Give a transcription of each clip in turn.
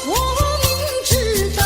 我明知道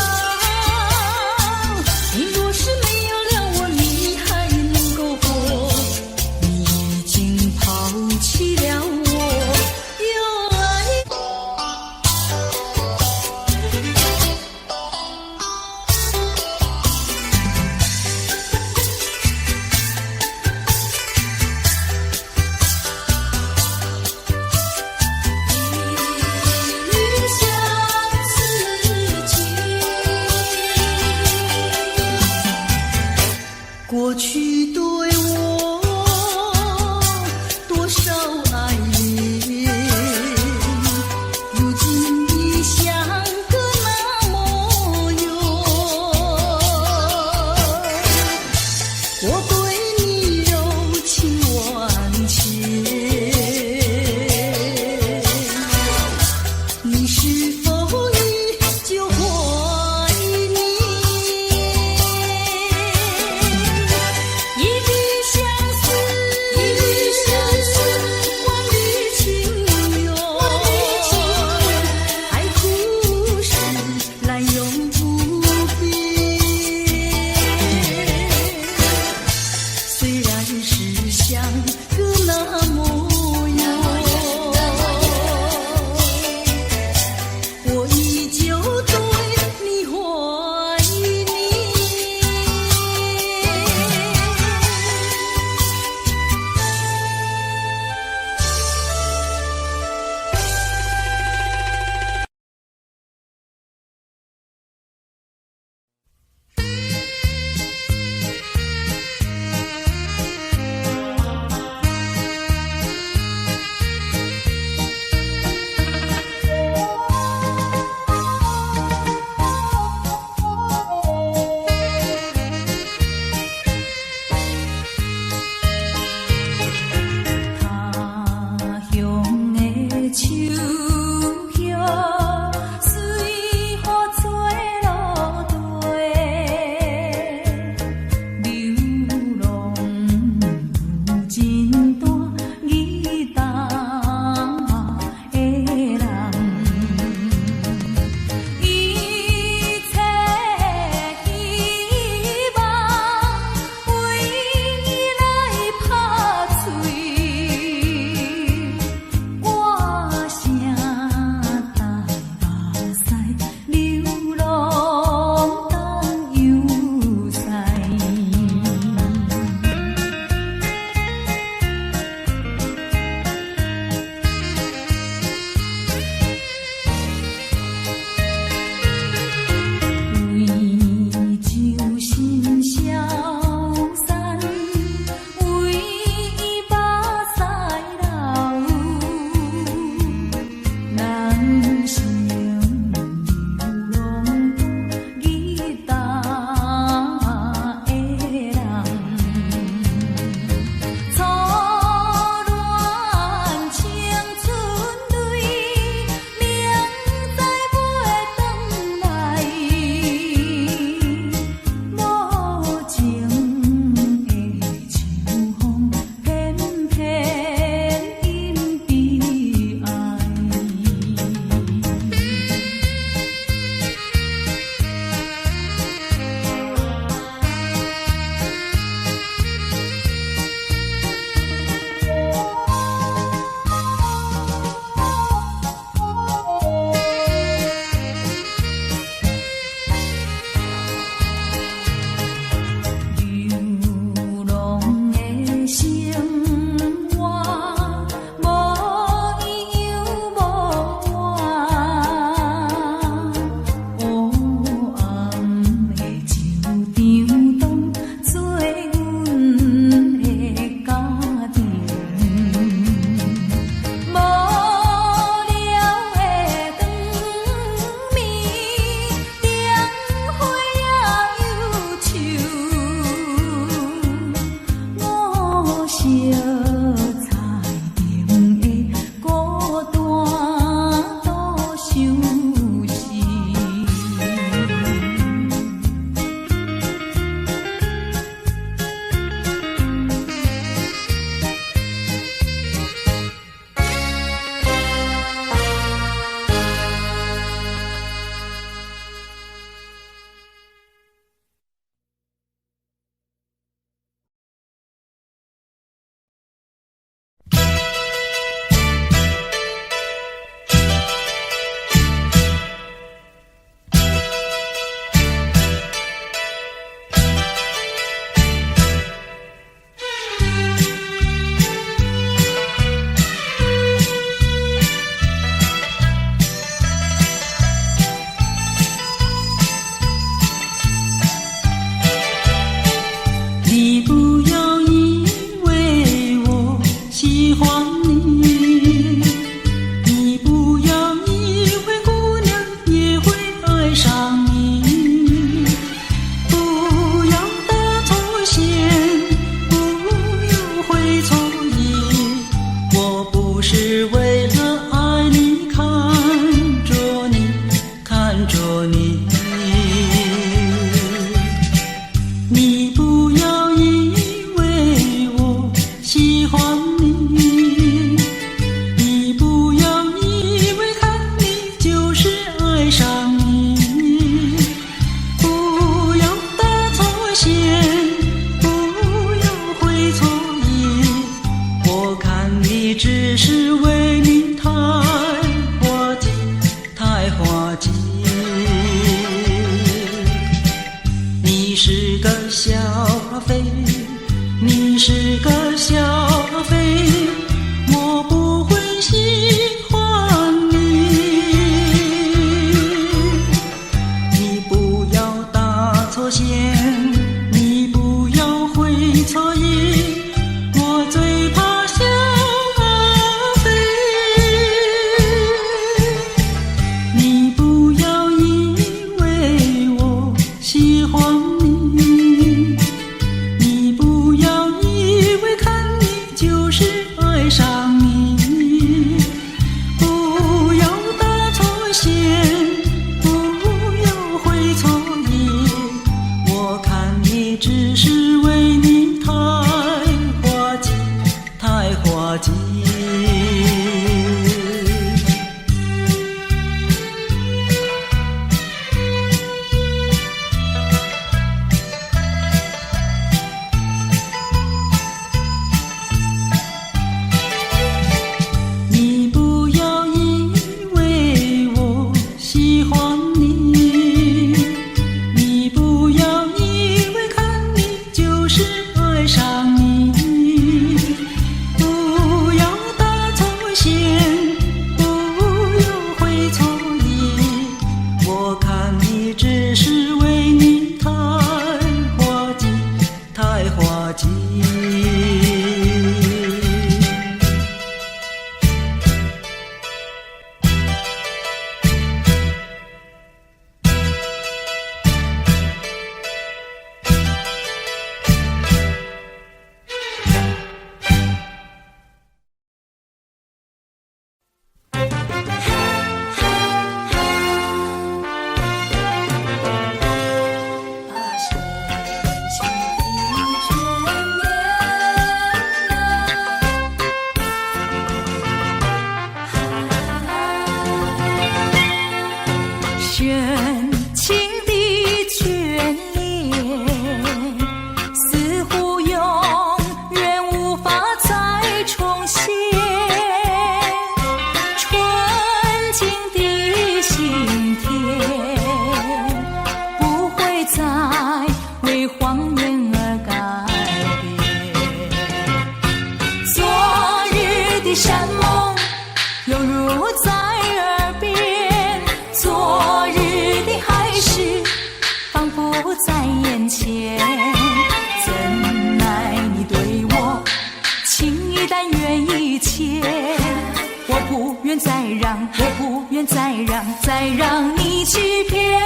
愿再让，我不愿再让，再让你欺骗。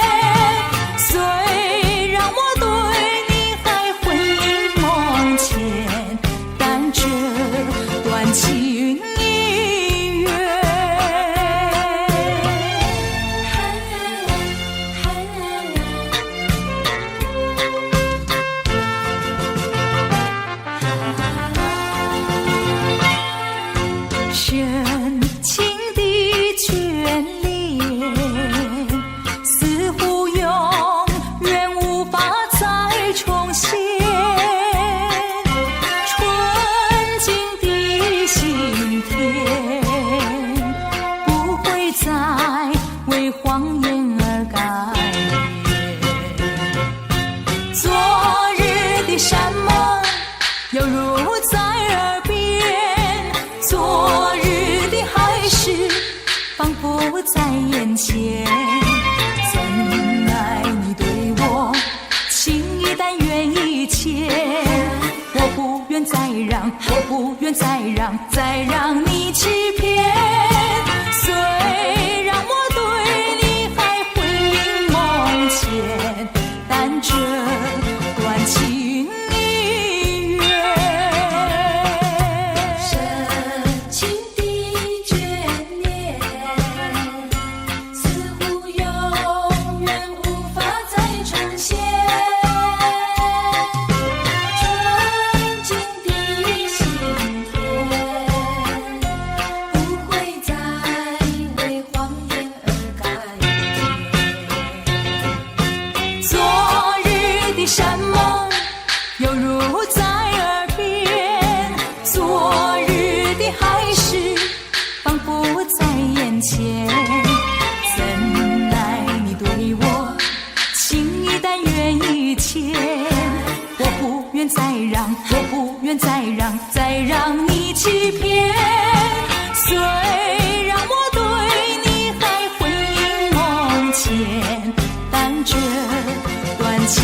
虽然我对你还魂萦梦牵，但这段情已远。深情的眷恋，似乎永远无法再重现。纯净的心田，不会再为谎言而改变。昨日的山盟犹如在耳边，昨日的海誓仿佛在眼前。怎奈你对我情意但愿意牵，我不愿再让，我不愿再让，再让你欺骗。虽然我对你还魂萦梦牵，但这段情已远。深情的眷恋，似乎永远无法再重现。纯净的心田，不会再为谎言而改变。昨日的山盟犹如在耳边，昨日的海誓仿佛在眼前。怎奈你对我情意但愿意牵，我不愿再让，我不愿再让，再让你欺骗。虽然我对你还魂萦梦牵，但这段情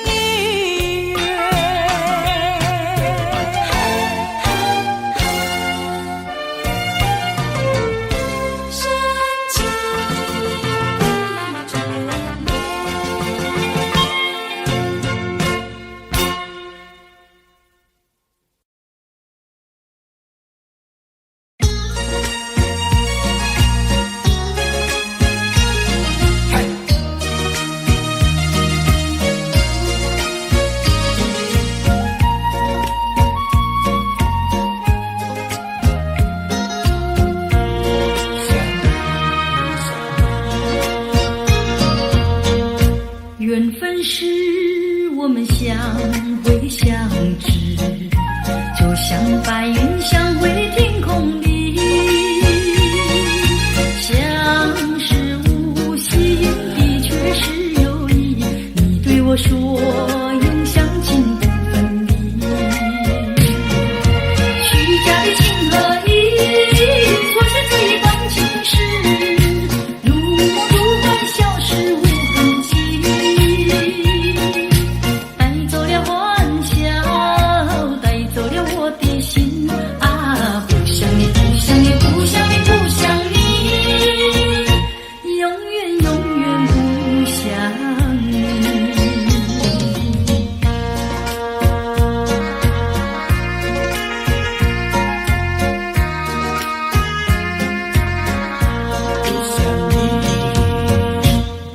已远。深情的眷恋。缘分是我们相会相知，就像白云相会天空里，相识无心的却是有意。你对我说永相亲不分离，虚假的情和义，错失这一段情事，如梦如幻，消失无痕迹。带走了欢笑，带走了我的心啊！不想你，不想你，不想你，不想你，永远永远不想你。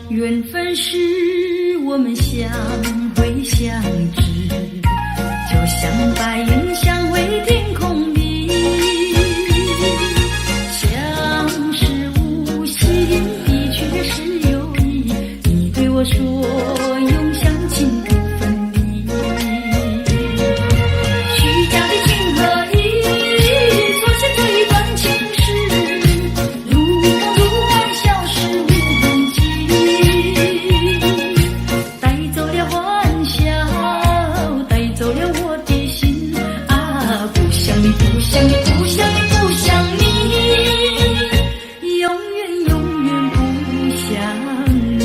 缘分是我们相会相知，就像白云相会天空里，相识无心的却是有意。你对我说永相亲不分离，虚假的情和义，错失这一段情事，如梦如幻，消失无痕迹。带走了欢笑，带走了我的心啊！不想你，不想你，不想你，不想你，永远永远不想你。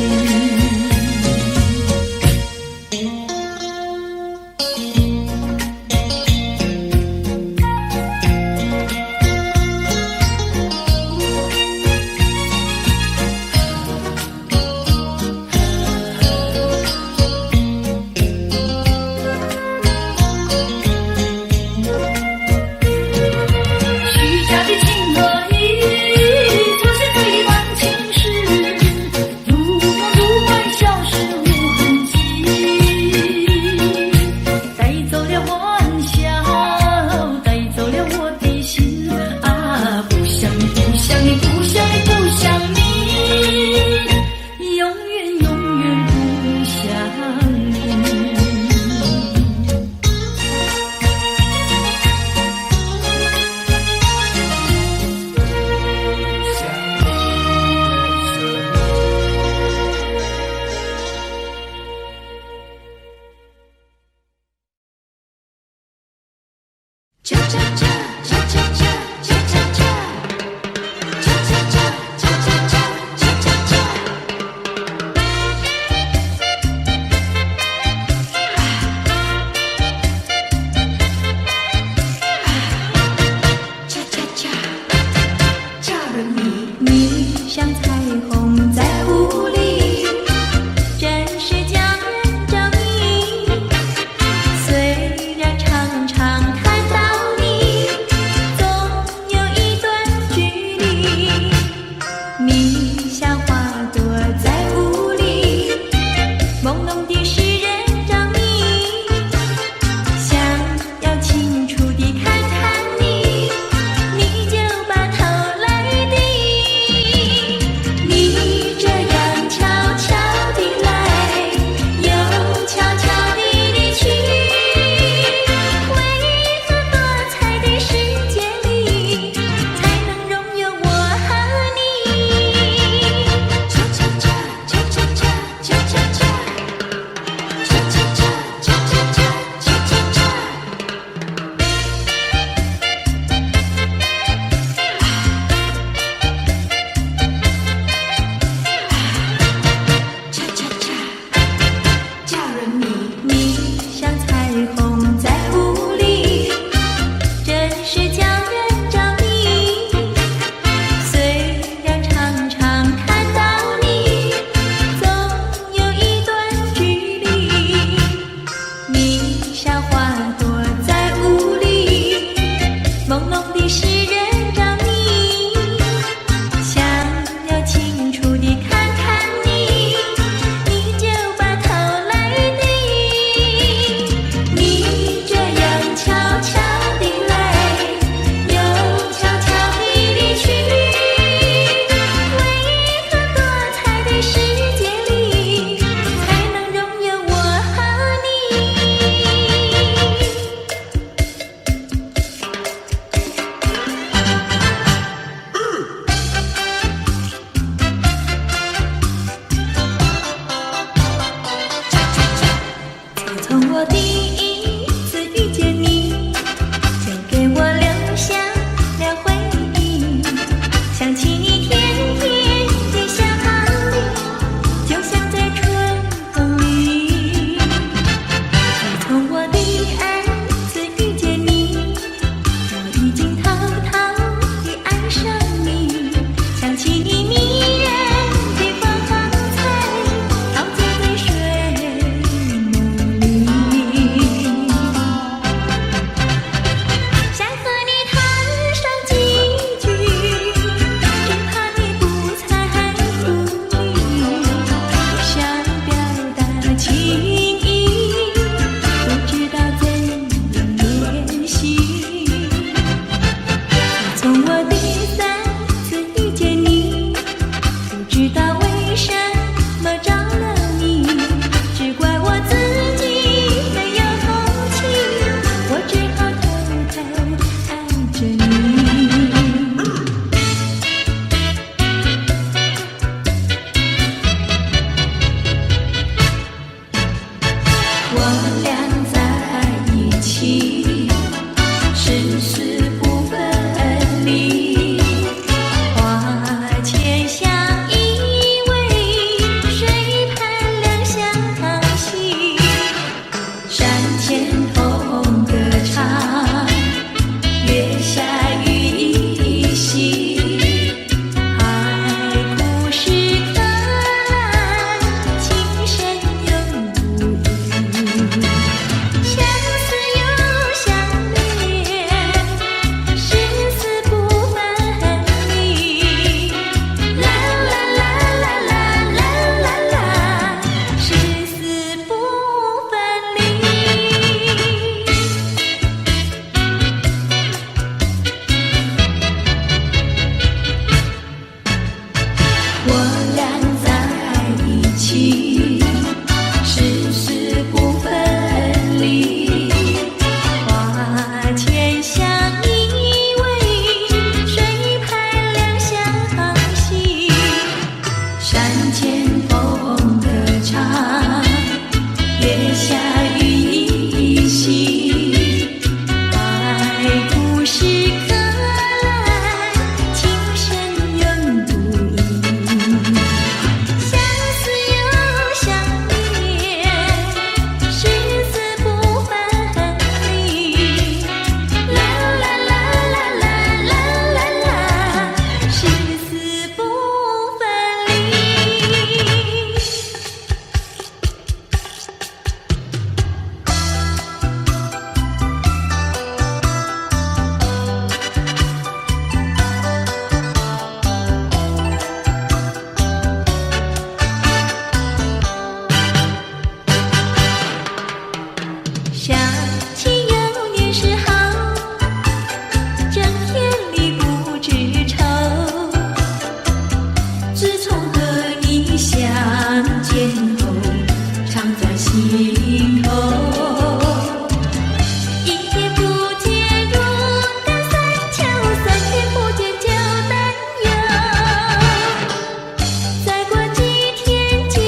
自从和你相见后，常在心头。一天不见如隔三秋，3天不见就担忧。再过几天见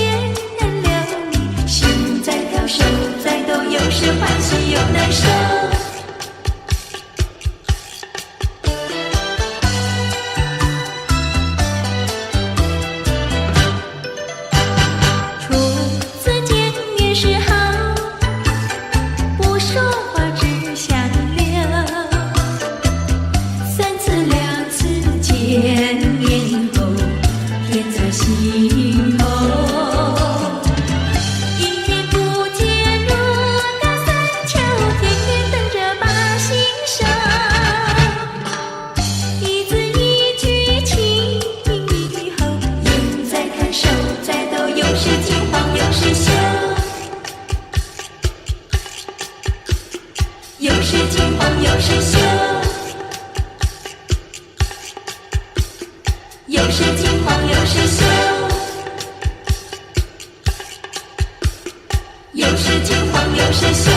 了你，心在跳，手在抖，有时欢喜又难受。心头，一天不见如隔三秋，天天等着把心收。一字一句情以后，眼在看，手在抖，有时惊慌，有时羞，有时惊慌，有时羞。有时惊慌，有时羞，有时惊慌，有时羞。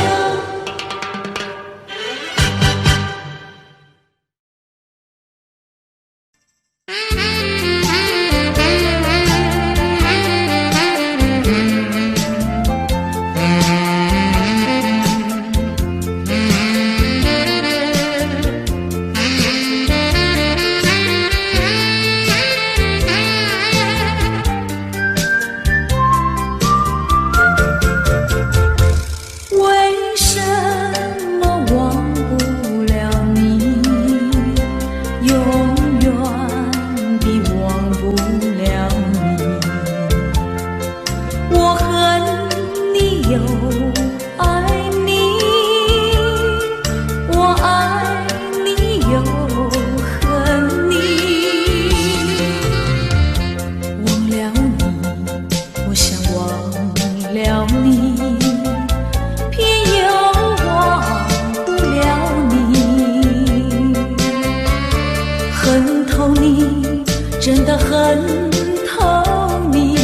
真的很透明，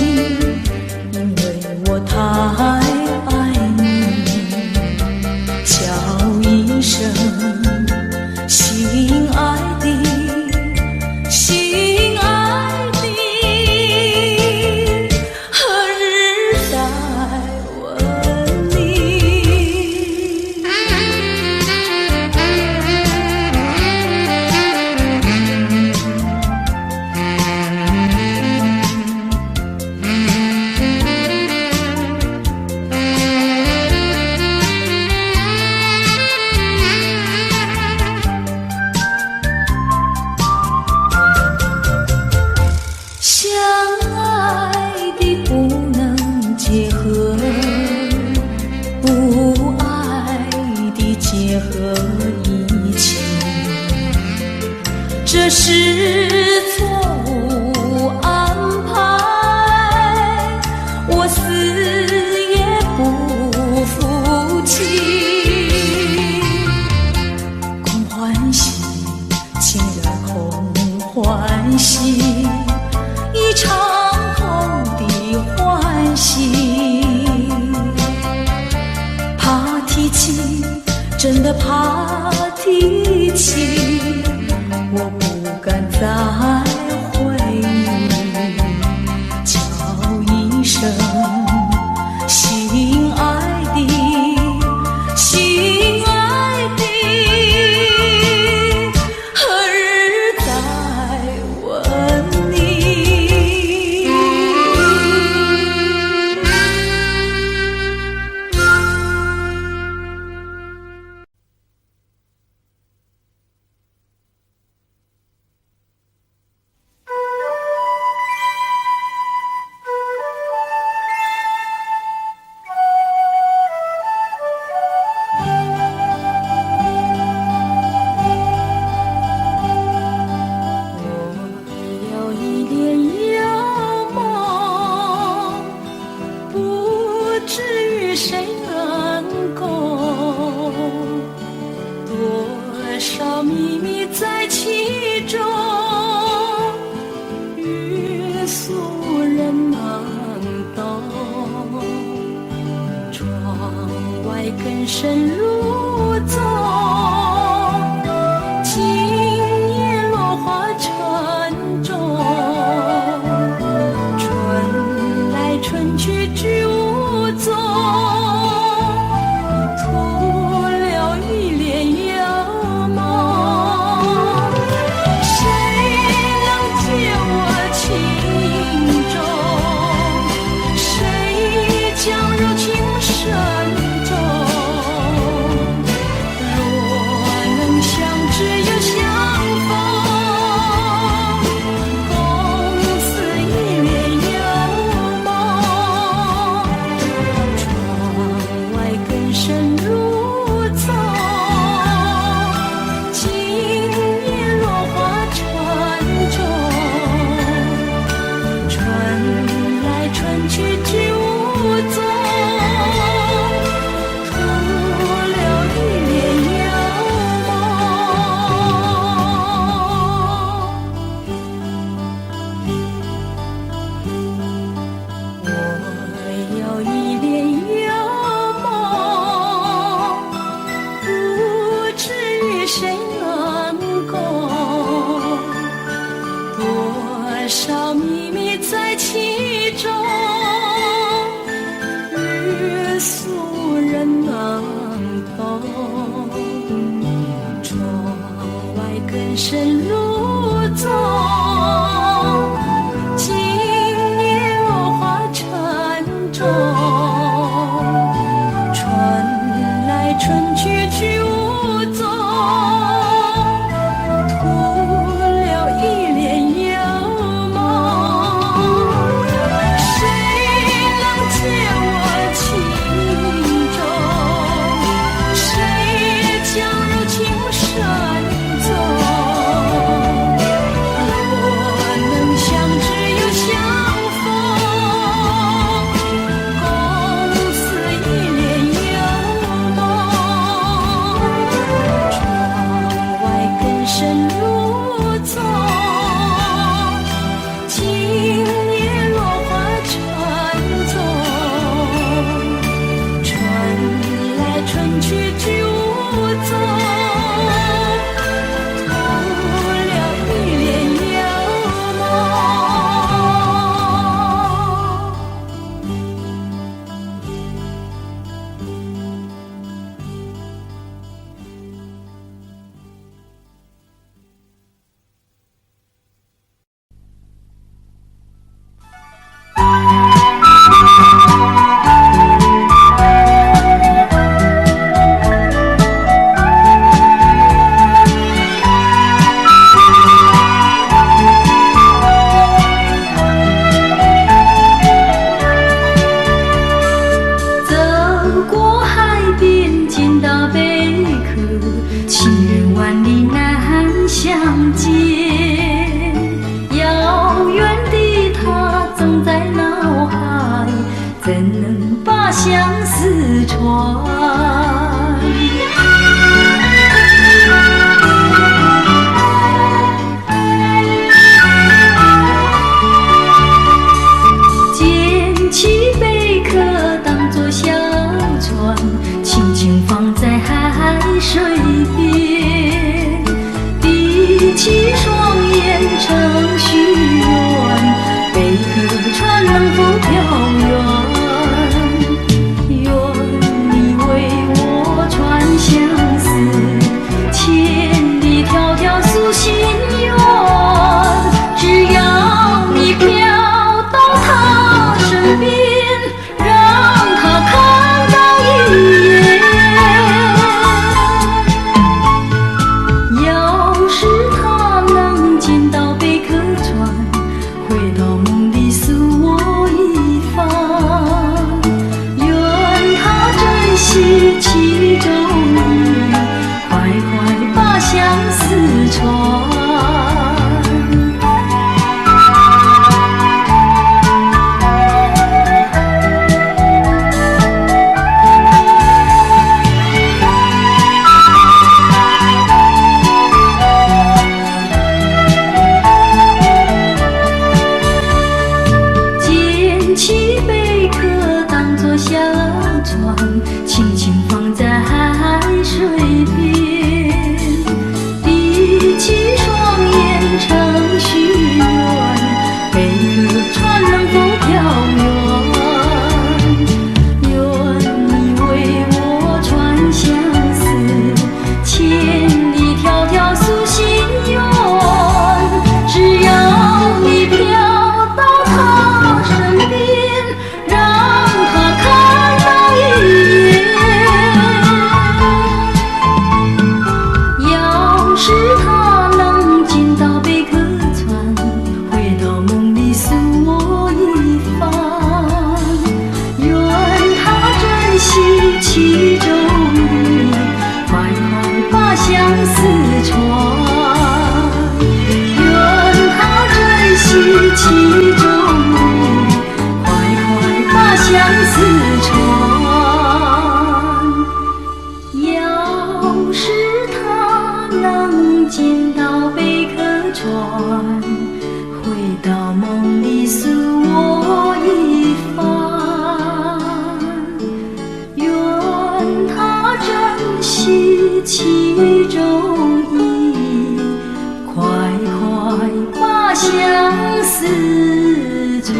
因为我太爱你。叫一声心爱的，心爱的，何日再问你？结合一起，这是错误安排，我死也不服气。空欢喜，情人空欢喜，一场空的欢喜，怕提起。真的怕提起，我不敢再俗人忙动，窗外更深入宗。今夜落花沉重，春来春去居无踪，徒留一帘幽梦。谁能解我情衷？谁将柔情深重？若能相知又相逢，共似一帘幽梦。窗外更深入宗，今夜落花沉重，春来春去居无踪，徒留一帘幽梦。我有一帘幽梦，不知与谁能共，多少秘密在其中，日俗人能懂。窗外更深入宗，今夜落花沉重，春来春去居无踪，徒留一帘幽梦。谁能解我情衷？谁将柔情深重？若梦里诉我一番，愿他珍惜其中意，快快把相思传。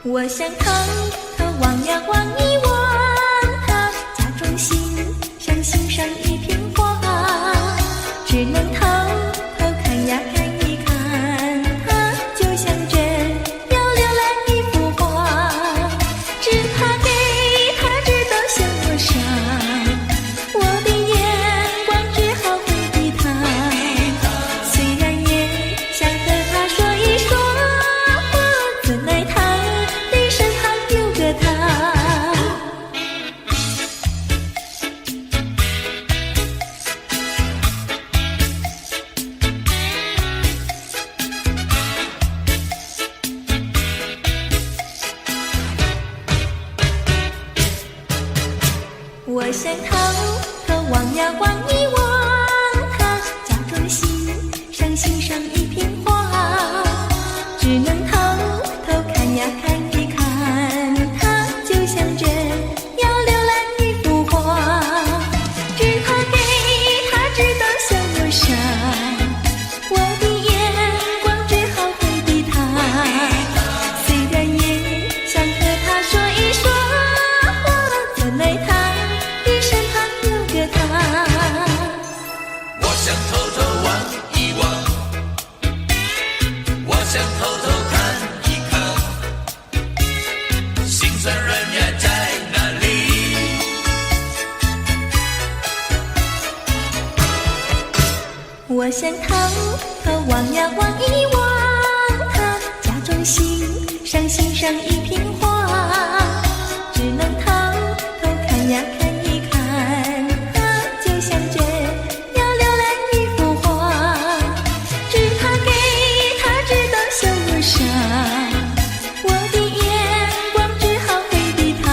我想偷偷望呀望一望他，假装欣赏欣赏一片花，只能偷偷看呀看一看他，就像真要浏览一幅画，只怕给他知道向我傻，我的眼光只好回避他，虽然也想和他说一说话，怎奈他我想偷偷望呀望一望他，假装欣赏欣赏一片花，只能偷偷看呀看一看他，就像真要浏览一幅画，只怕给他知道向我傻，我的眼光只好回避他，虽然也想和他说一说话，怎奈他我想偷偷望一望，我想偷偷看一看，心酸人呀在哪里？我想偷偷望呀望一望他，假装欣赏欣赏一片花，只能偷偷看呀看一看他，就像真要浏览一幅画，只怕给他知道向我傻，我的眼光只好回避他，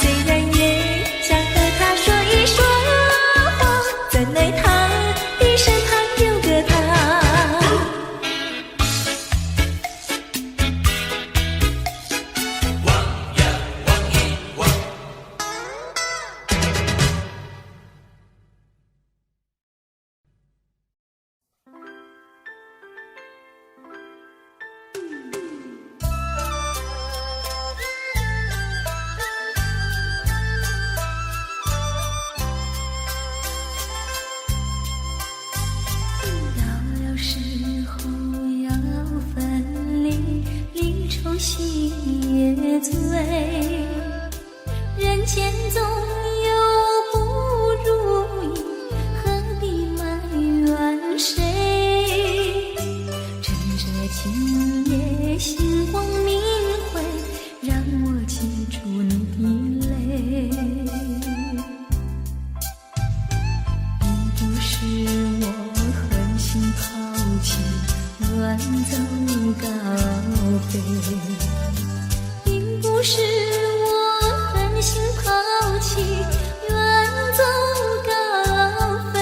虽然也想和他说一说话，怎奈他的身旁有个他。并不是我狠心抛弃，远走高飞，并不是我狠心抛弃，远走高飞，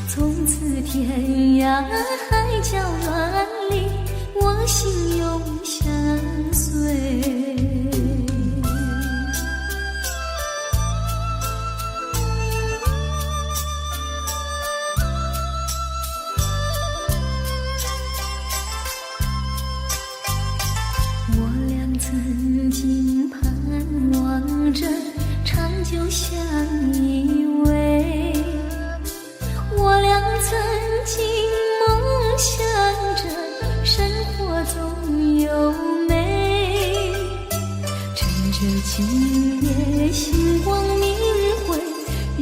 从此天涯海角远离，我心永相随。我俩曾经盼望着长久相依偎，我俩曾经梦想着生活总有美，趁着今夜星光明辉，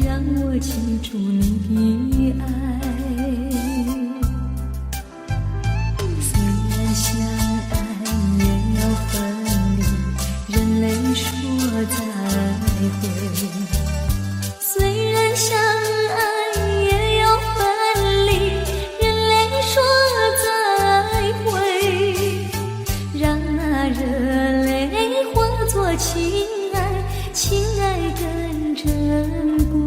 让我记住你的爱。虽然相爱也要分离，人类说再会。虽然相爱也要分离，人类说再会。让那热泪化作情爱，情爱更珍贵。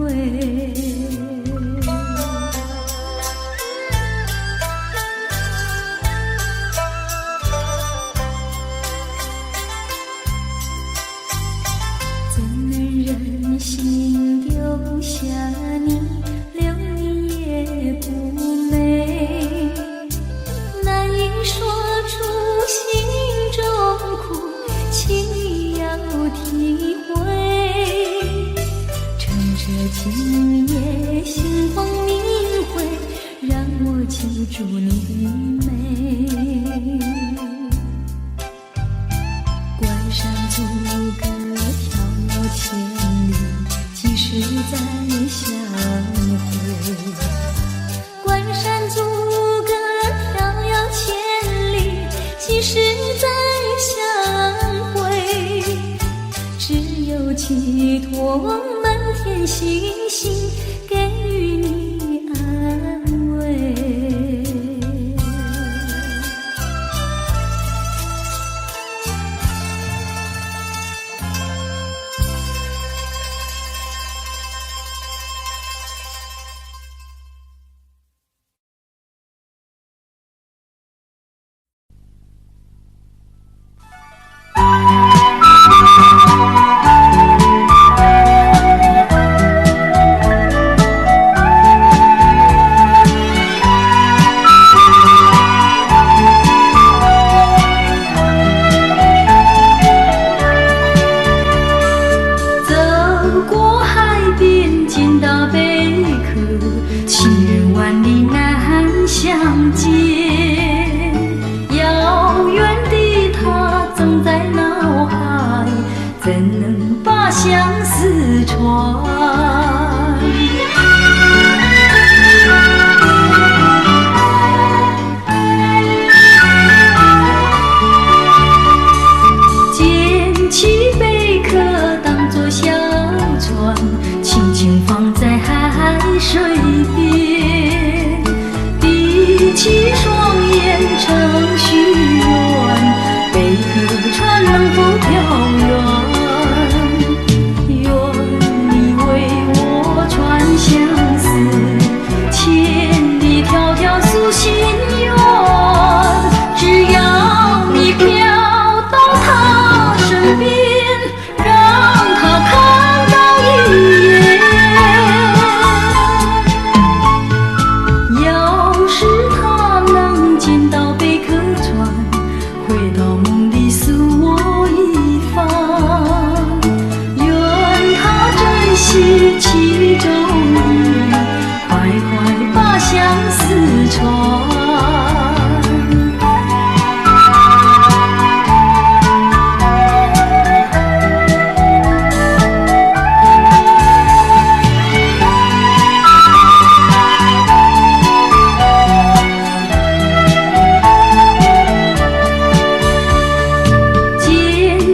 怎能忍心丢下你，留你也不美，难以说出心中苦，请你要体会。趁着今夜星光明辉，让我记住你的美。关山阻隔迢千里，几时再相会？关山阻隔迢千里，几时再相会？只有寄托满天星星，给予你安慰。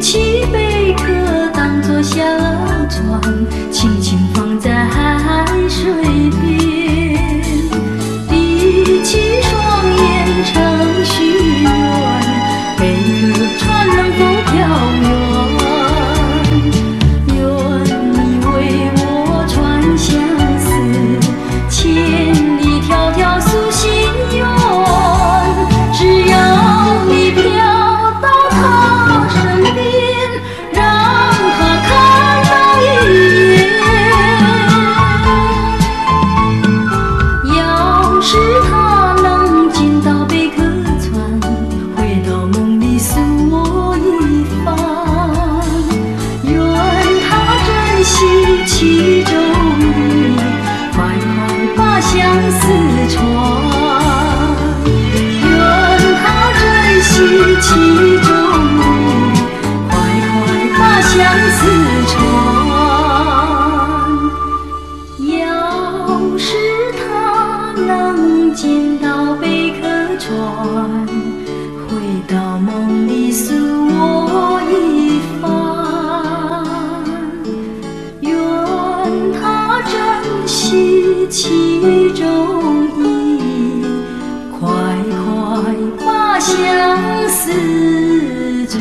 起贝壳当作小其中意，快快把相思传。愿他珍惜其中意，快快把相思传。要是他能见到贝壳船，回到梦里诉我一番。愿他珍惜其中意，快快把相思传。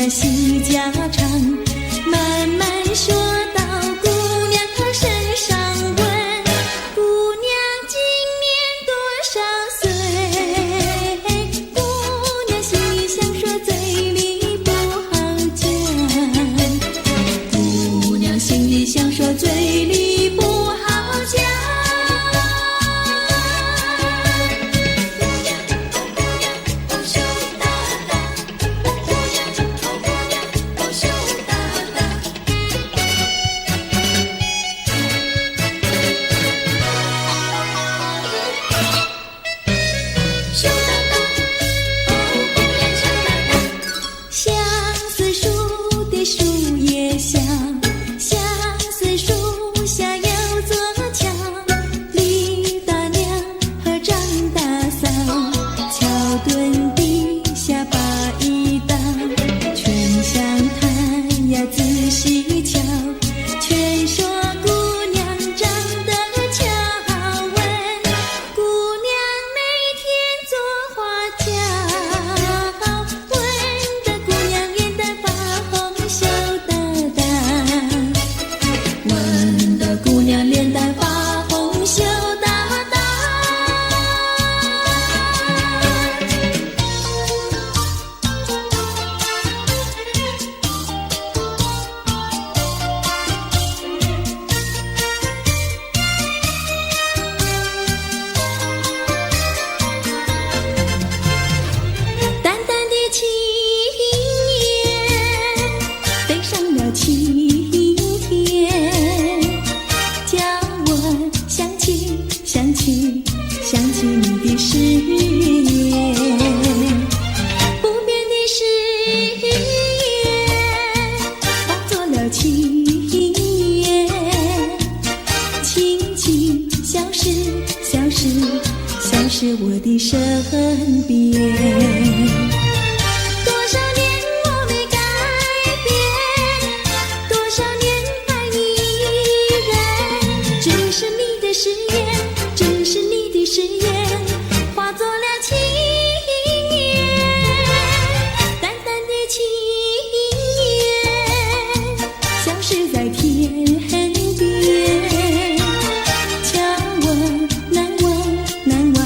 戏家常，慢慢说到姑娘她身上问，姑娘今年多少岁？姑娘心里想说，嘴里不好讲。姑娘心里想说，嘴里不好讲。想起你的誓言，不变的誓言化作了情言，轻轻消失，消失，消失我的身边。多少年我没改变，多少年爱你依然，只是你的誓言，只是你的誓言化作了情言，淡淡的情言消失在天边，叫我难忘难忘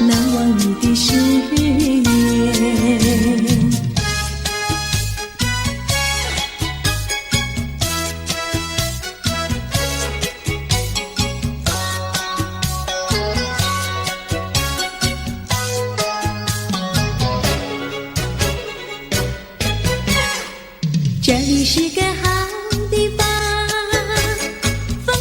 难忘你的誓言。这里是个好地方，风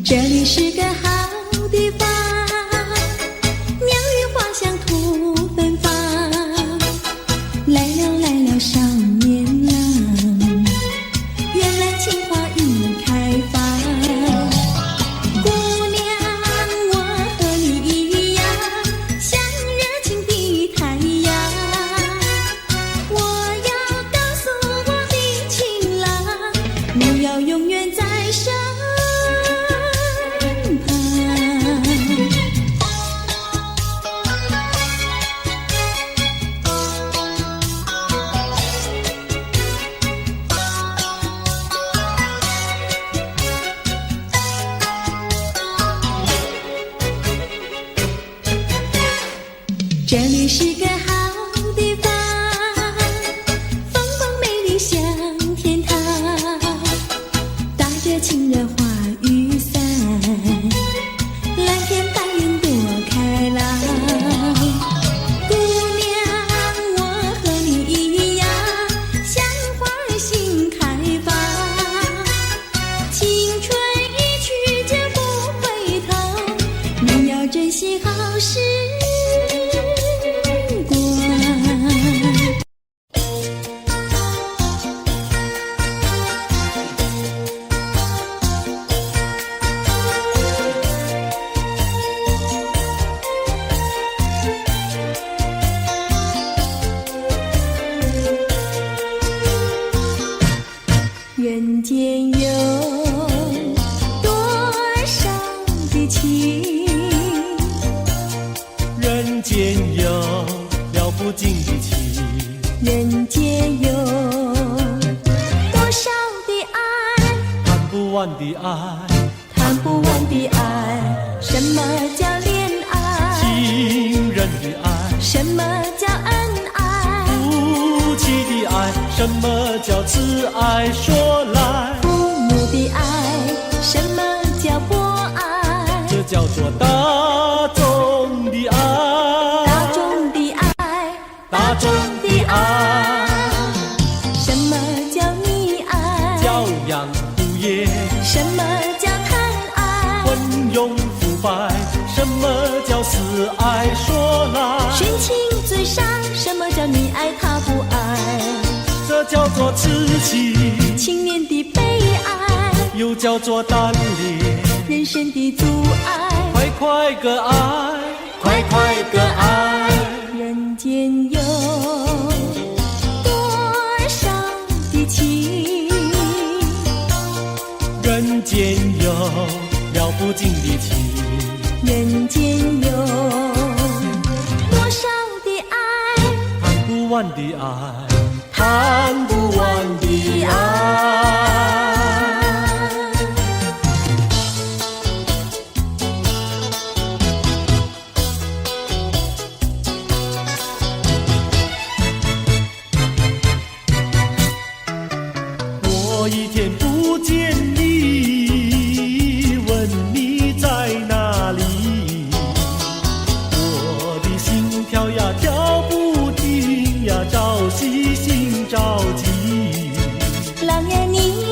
这里是个好地方，鸟语花香土芬芳。来了来了少年郎，原来情花已开放。姑娘，我和你一样，像热情的太阳。我要告诉我的情郎，你要永远在身旁。这里是个好地方，风光美丽像天堂，打着情人花雨伞，蓝天白云多开朗。姑娘，我和你一样，像花儿心开放，青春一去就不回头，你要珍惜好时光。人间有多少的情，人间有了不尽的情，人间有多少的爱，谈不完的爱，谈不完的爱。什么叫恋爱？情人的爱，什么叫恩爱？夫妻的爱，什么叫慈爱？说来，父母的爱，什么叫博爱？这叫做大众的爱，大众的爱，大众的爱，什么叫溺爱？教养无业，什么叫贪爱？昏庸腐败，什么叫死爱？说来，寻情最上，什么叫你爱他不爱？这叫做痴情，青年的悲哀，又叫做单恋。人生的阻碍。快快个爱，快快个爱，人间有多少的情，人间有了不尽的情，人间有多少的爱，谈不完的爱，谈不完的爱。我一天不见你，问你在哪里？我的心跳呀跳不停呀，朝夕心着急。郎呀你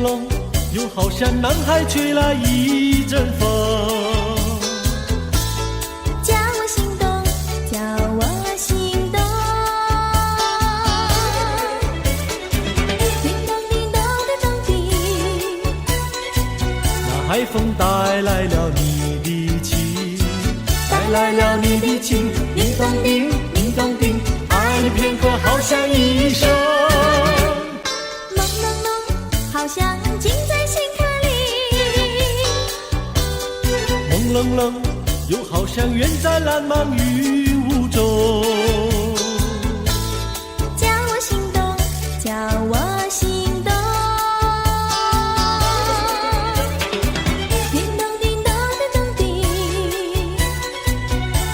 朦胧，又好像南海吹来一阵风。叫我心动，叫我心动。叮咚叮咚的咚叮，那海风带来了你的情，带来了你的情。叮咚叮，叮咚叮，爱你片刻好像一生。朦朦胧，好像近在心坎里。朦胧胧，又好像远在蓝茫云雾中。叫我心动，叫我心动。叮咚叮咚的咚叮，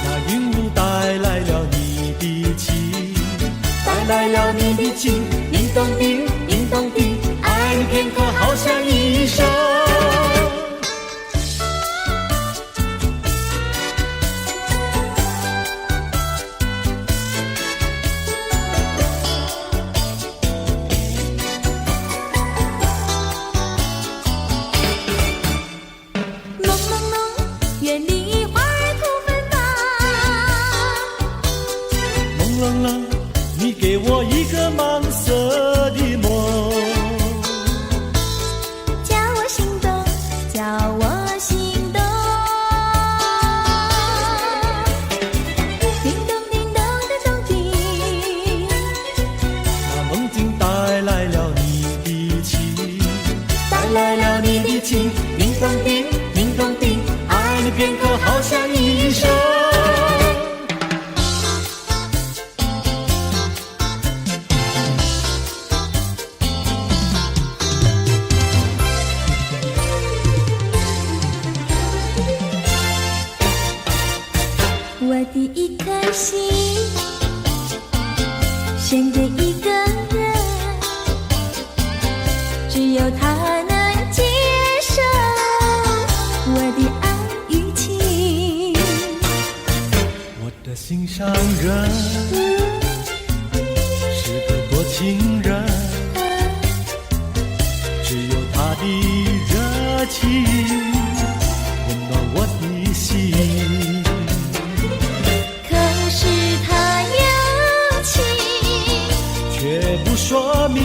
那云雾带来了你的情，带来了你的情。叮咚叮，叮咚叮，爱你片刻好像一生。朦朦胧，远离花儿吐芬芳。朦胧胧，你给我一个盲色的梦。叫我心动，叫我心动。叮咚叮咚的咚叮，那梦境带来了你的情，带来了你的情。叮咚叮，叮咚叮，爱你片刻好像一生。我的一颗心献给一个人，只有他能接受我的爱与情。我的心上人是个多情人，只有他的热情温暖我的心。可是他有情，却不说明。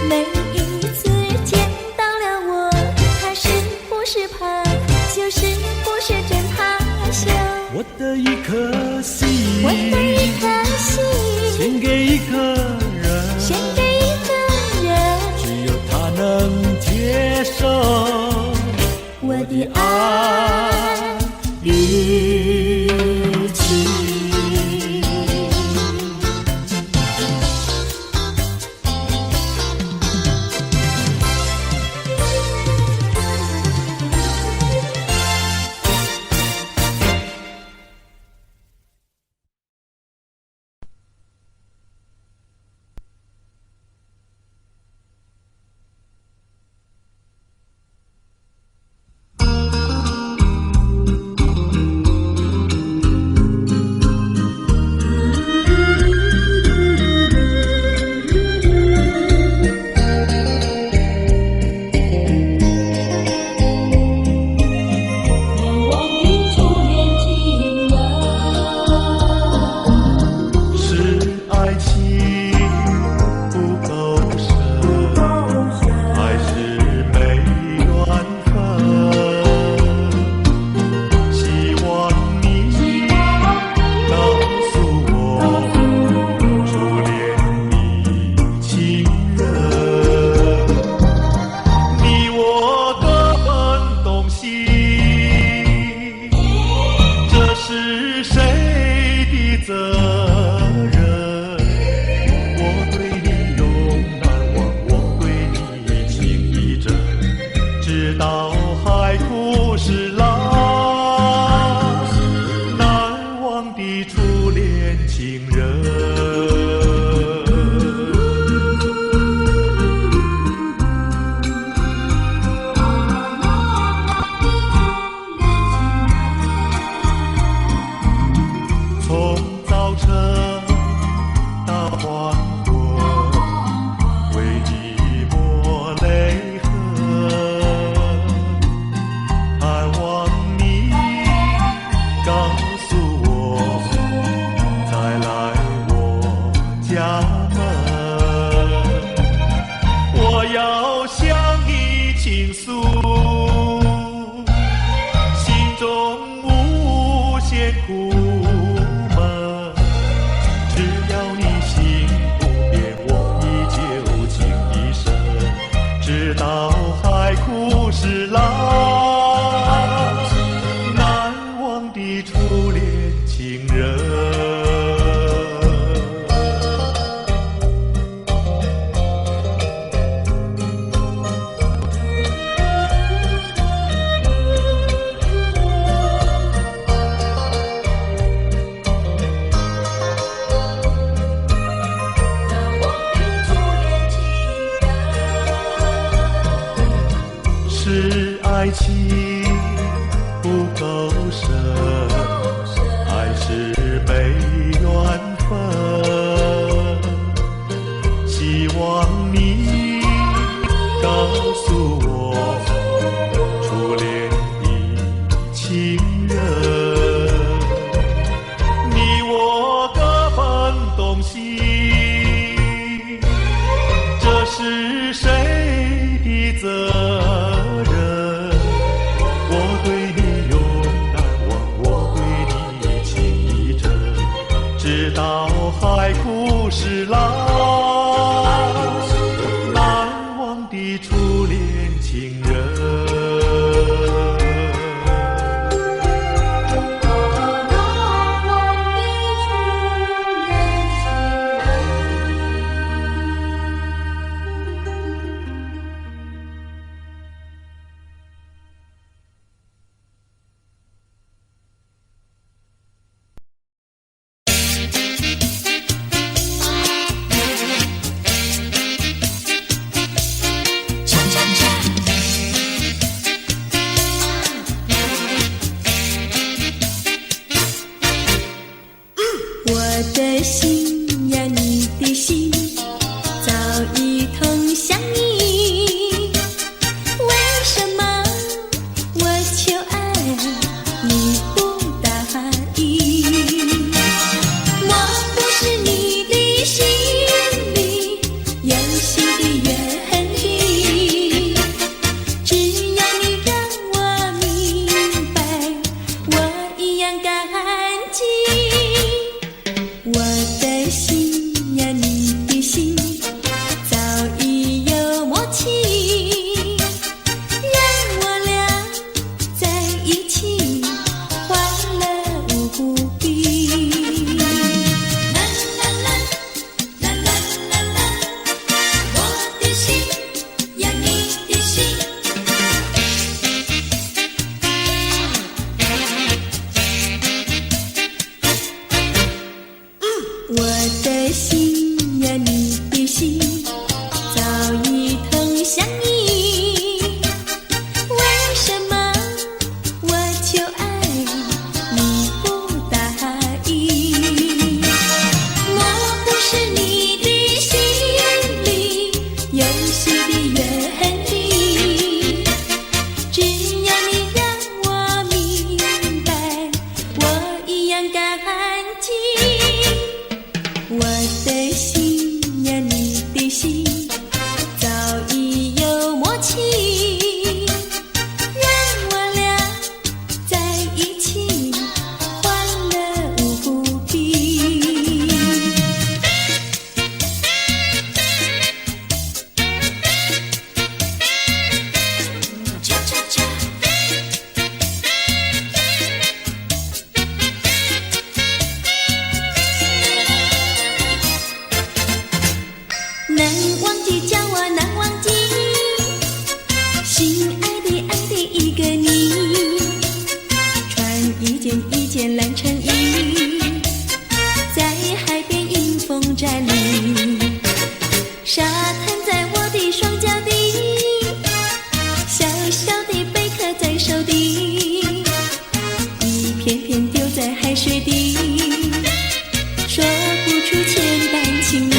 每一次见到了我，他是不是怕，就是不是真怕羞。我的一颗心，我的一颗心献给一个人，献给一个人，只有他能接爱情不够深，爱是被缘分。希望你告诉我，初恋的情人，你我各分东西，这是谁的责任？我对你永难忘，我对你情意真，直到海枯石烂，难忘的初恋情人。我的心呀，你的心早已同向你。为什么我求爱你不答应？我不是你的心里有心的原地，只要你让我明白，我一样感激。我的心呀，你的心早已有默契，让我俩在一起，欢乐无比。啦啦啦，啦啦啦啦，我的心呀，你的心。我的心呀，你的心早已同向你。为什么我求爱你不答应？我不是你的心里有心的原地，只要你让我明白，我一样感激。我的心呀，你的心早已有默契，让我俩在一起，欢乐无比。恰恰恰，难忘记叫我难忘记，心爱的爱的一个你，穿一件一件蓝衬衣，在海边迎风站立，沙滩在我的双脚底，小小的贝壳在手底，一片片丢在海水底，说不出千般情意。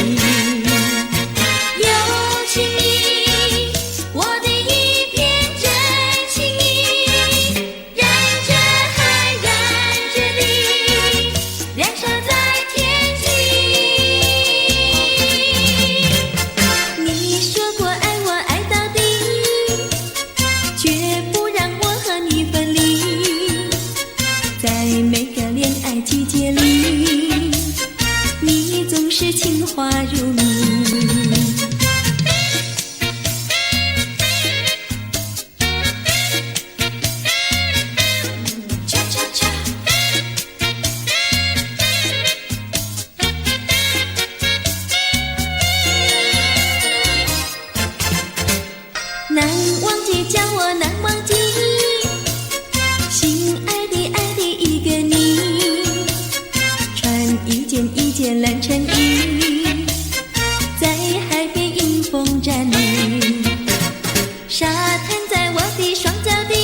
有情意，我的一片真情意，燃着海，燃着地，燃烧在天际。你说过爱我爱到底，绝不让我和你分离。在每个恋爱季节里，你总是情话如蜜。恰恰恰，难忘记叫我难忘记，心爱的爱的一个你，穿一件一件蓝衬衣，在海边迎风站立，沙滩在我的双脚底，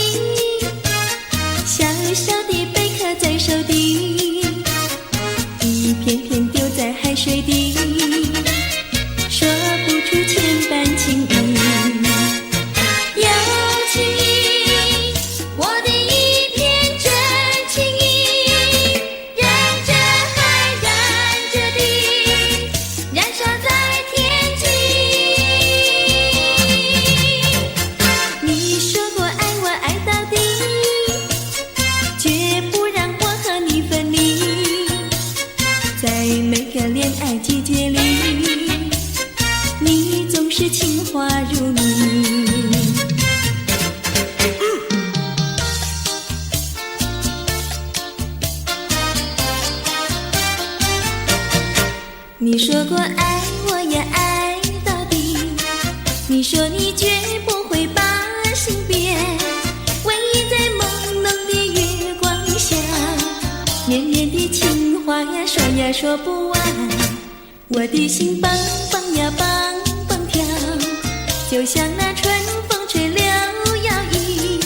话如你。你说过爱我也爱到底，你说你绝不会把心变，唯一在朦胧的月光下，绵绵的情话呀说呀说不完，我的心蹦蹦呀蹦蹦跳，就像那春风吹柳摇曳，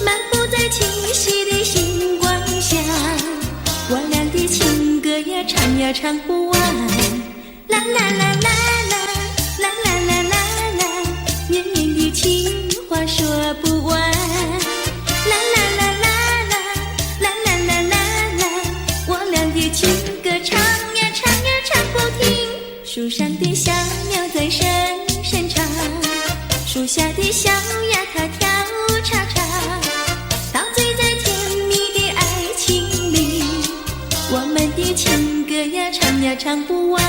漫步在清晰的星光下，我俩的情歌呀唱呀唱不完，啦啦啦啦啦啦啦啦啦啦，绵绵的情话说不完，啦啦啦啦啦啦啦啦啦啦，我俩的情歌唱呀唱呀唱不停，树上的小鸟在声声唱，树下的小鸭它跳叉叉，陶醉在甜蜜的爱情里，我们的情歌呀唱呀唱不完。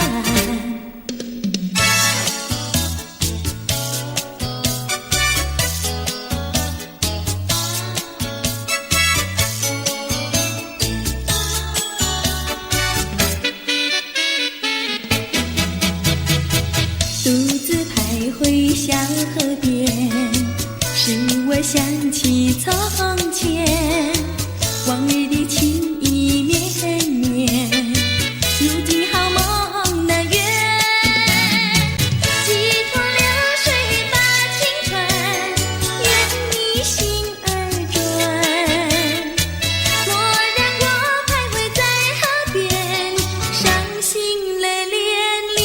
独自徘徊小河边，使我想起从前，往日的情意绵绵，如今好梦难圆，几途流水把情传，愿你心儿转，蓦然我徘徊在河边，伤心泪涟涟。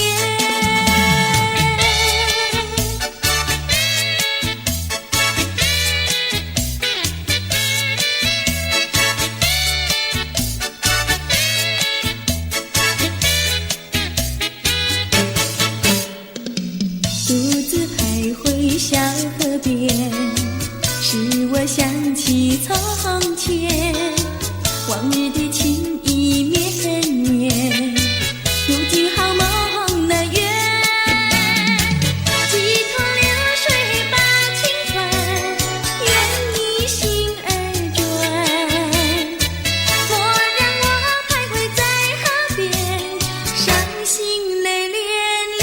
独自徘徊小河边，使我想起从前，往日的情意绵绵，如今好梦难圆，几途流水把情传，愿你心儿转，蓦然我徘徊在河边，伤心泪涟涟。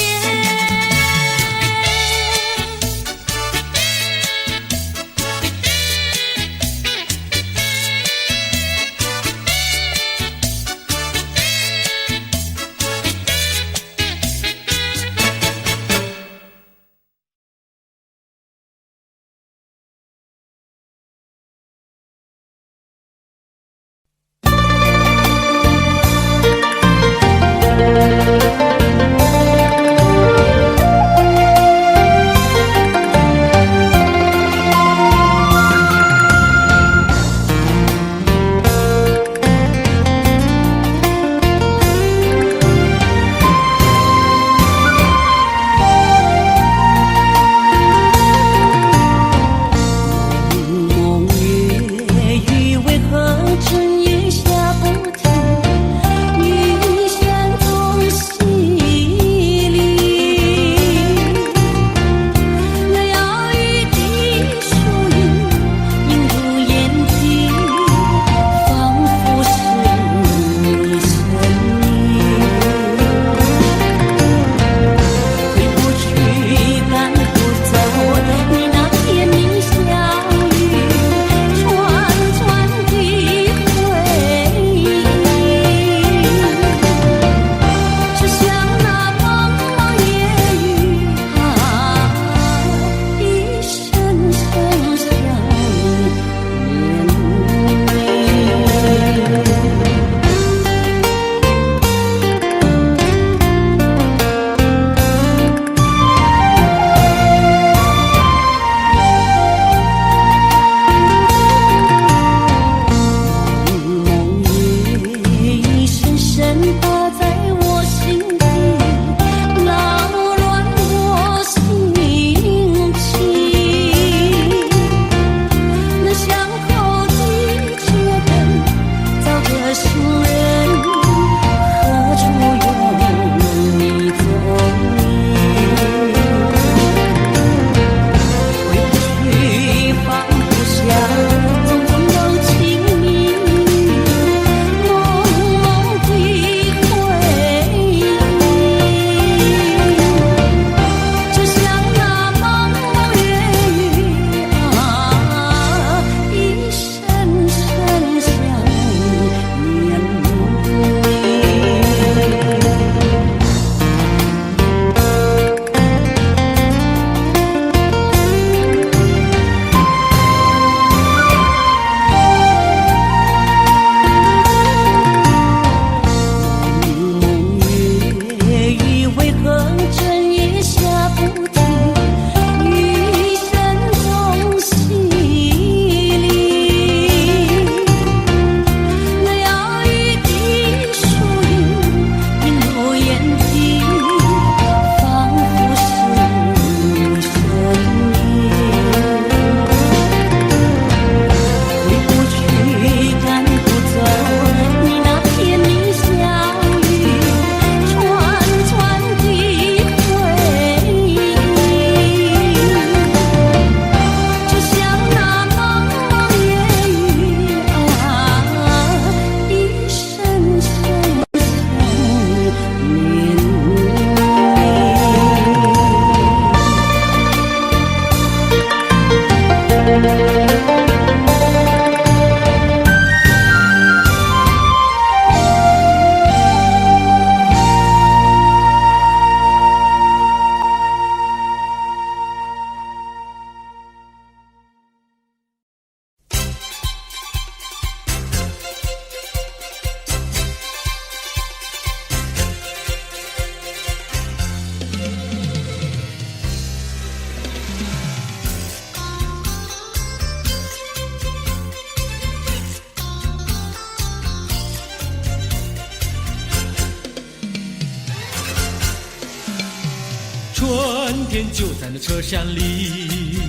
春天就在那车厢里，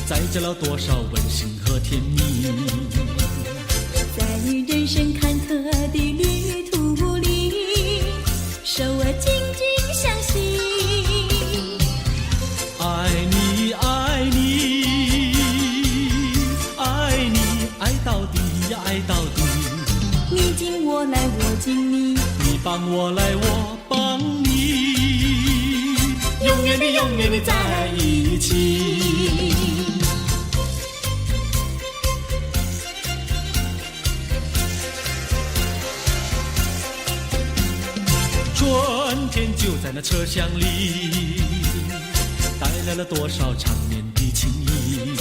载着了多少温馨和甜蜜。在人生坎坷的旅途里，手儿紧紧相系。爱你，爱你，爱你，爱到底呀，爱到底。你敬我来，我敬你，你帮我来，我帮你。永远的，永远的在一起。春天就在那车厢里，带来了多少缠绵的情谊。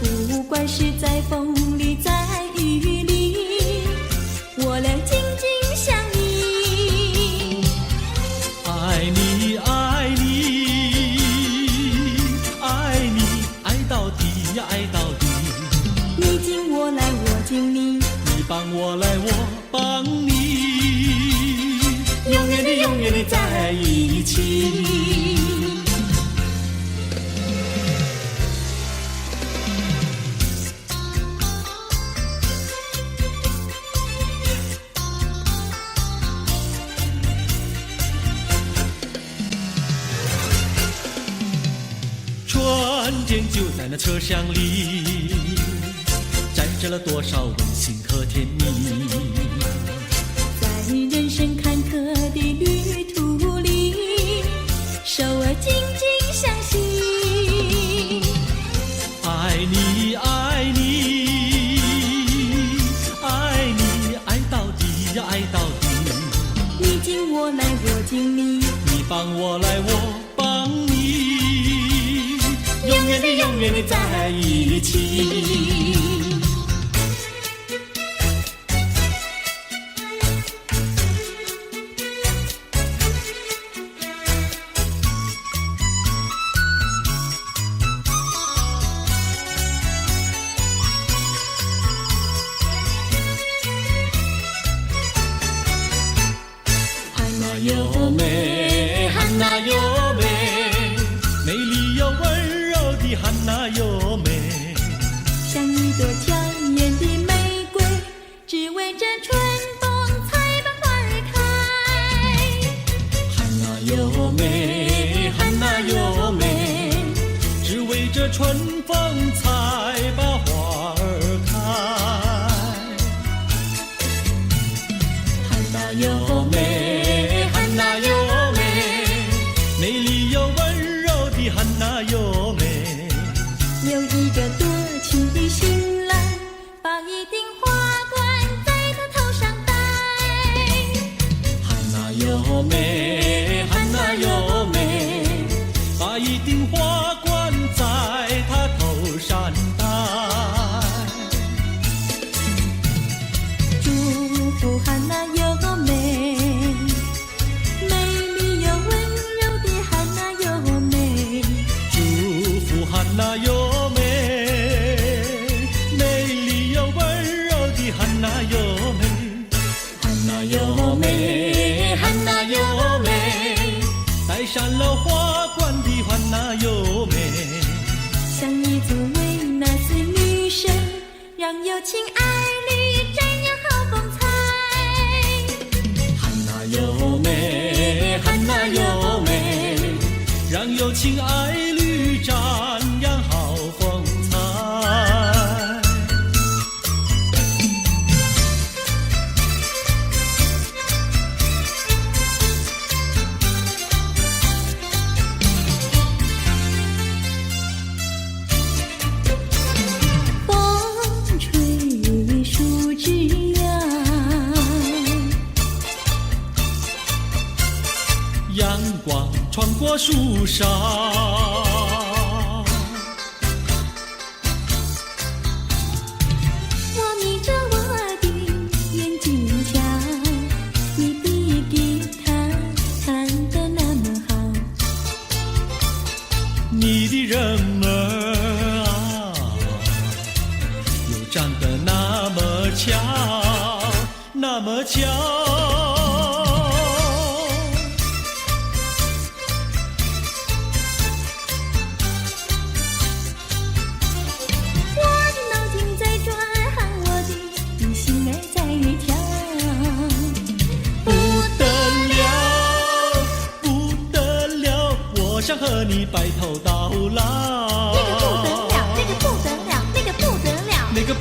不管是在风里，在雨里，我俩紧紧相依。爱你，爱你，爱你，爱到底呀，爱到底。你敬我来，我敬你，你帮我来，我帮你。永远的，永远的在一起。春天就在那车厢里，载着了多少温馨和甜蜜。在人生坎坷的旅途里，手儿紧紧相系。爱你，爱你，爱你，爱到底呀，爱到底。你敬我来，我敬你，你帮我来，我帮你。永远的，永远的在一起。汉娜哟美，汉娜哟美，美丽又温柔的汉娜哟美。像一朵娇艳的玫瑰，只为这春风才把花儿开。汉娜哟美，汉娜哟美，只为这春风才把花儿开。汉娜哟美，汉娜哟美，美丽又温柔的汉娜哟美。有一个多情的新郎，把一顶花冠在他头上戴。汉娜哟美，汉娜哟美，把一顶花冠在她头上戴。祝福汉娜哟美，美丽又温柔的汉娜哟美。祝福汉娜哟美，美丽又温柔的汉娜哟美。汉娜哟美，汉娜哟美，戴上了花冠的汉娜哟美。像一座维纳斯女神，让有情爱侣瞻仰好风采。汉娜哟美，汉娜哟美，让有情爱侣瞻仰好风采。树上。我眯着我的眼睛瞧，你的吉他弹得那么好，你的人儿啊，又长得那么巧，那么巧。我的脑筋在转，我的心儿在跳。不得了，不得了，我想和你白头到老。那个不得了，那个不得了，那个不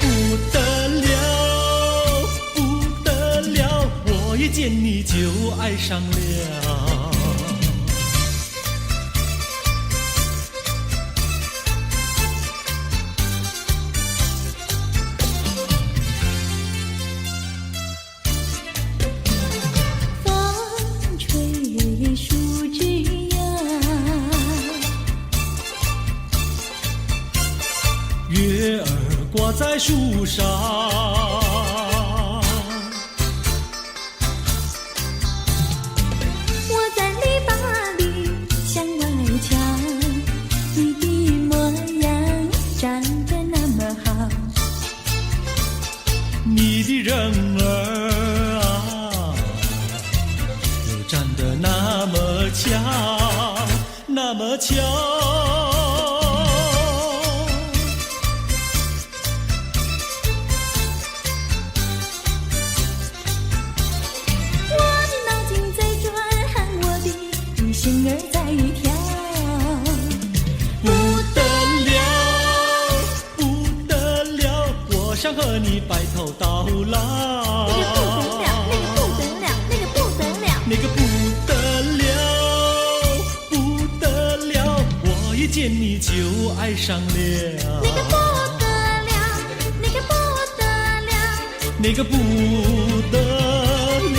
得了。那个不得了，我一见你就爱上了。风吹树枝呀，月儿挂在树上，我在篱笆里向外瞧，你的模样长得那么好，你的人儿啊，又长得那么巧，那么巧。我的脑筋在转，我的心儿在跳。不得了，不得了，我想和你白头到老。那个不得了，那个不得了，那个不得了，不得了，我一见你就爱上了。那个不得了，那个不得了。那个不得了。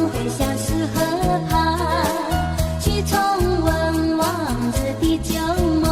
回小溪河畔，去重温往日的旧梦。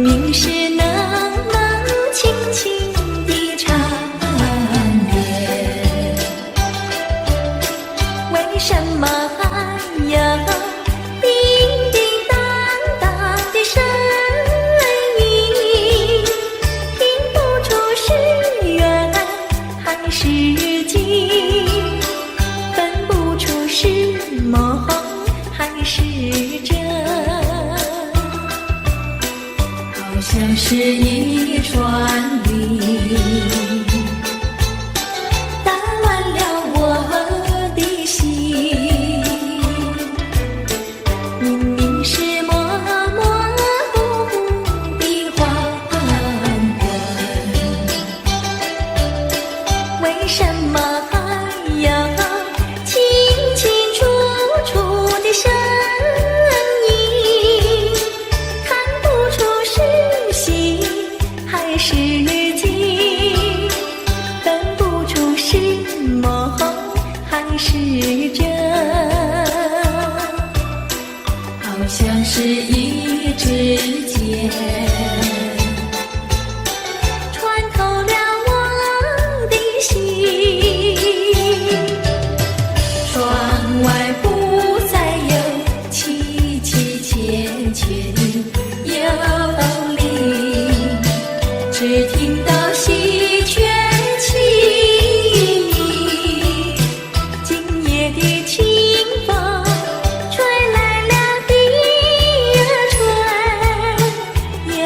明是能轻轻地缠绵，为什么还有叮叮当当的声音？听不出是缘还是境，分不出是梦还是真，好像是一串云，打乱了我的心。明明是模模糊糊的黄昏，为什么还有清清楚楚的声音？看不出是喜还是惊，分不出是梦还是真，好像是一支箭穿透了我的心。窗外不再有凄凄切切的幽灵，只听到喜鹊轻鸣。今夜的清风吹来了第二春，又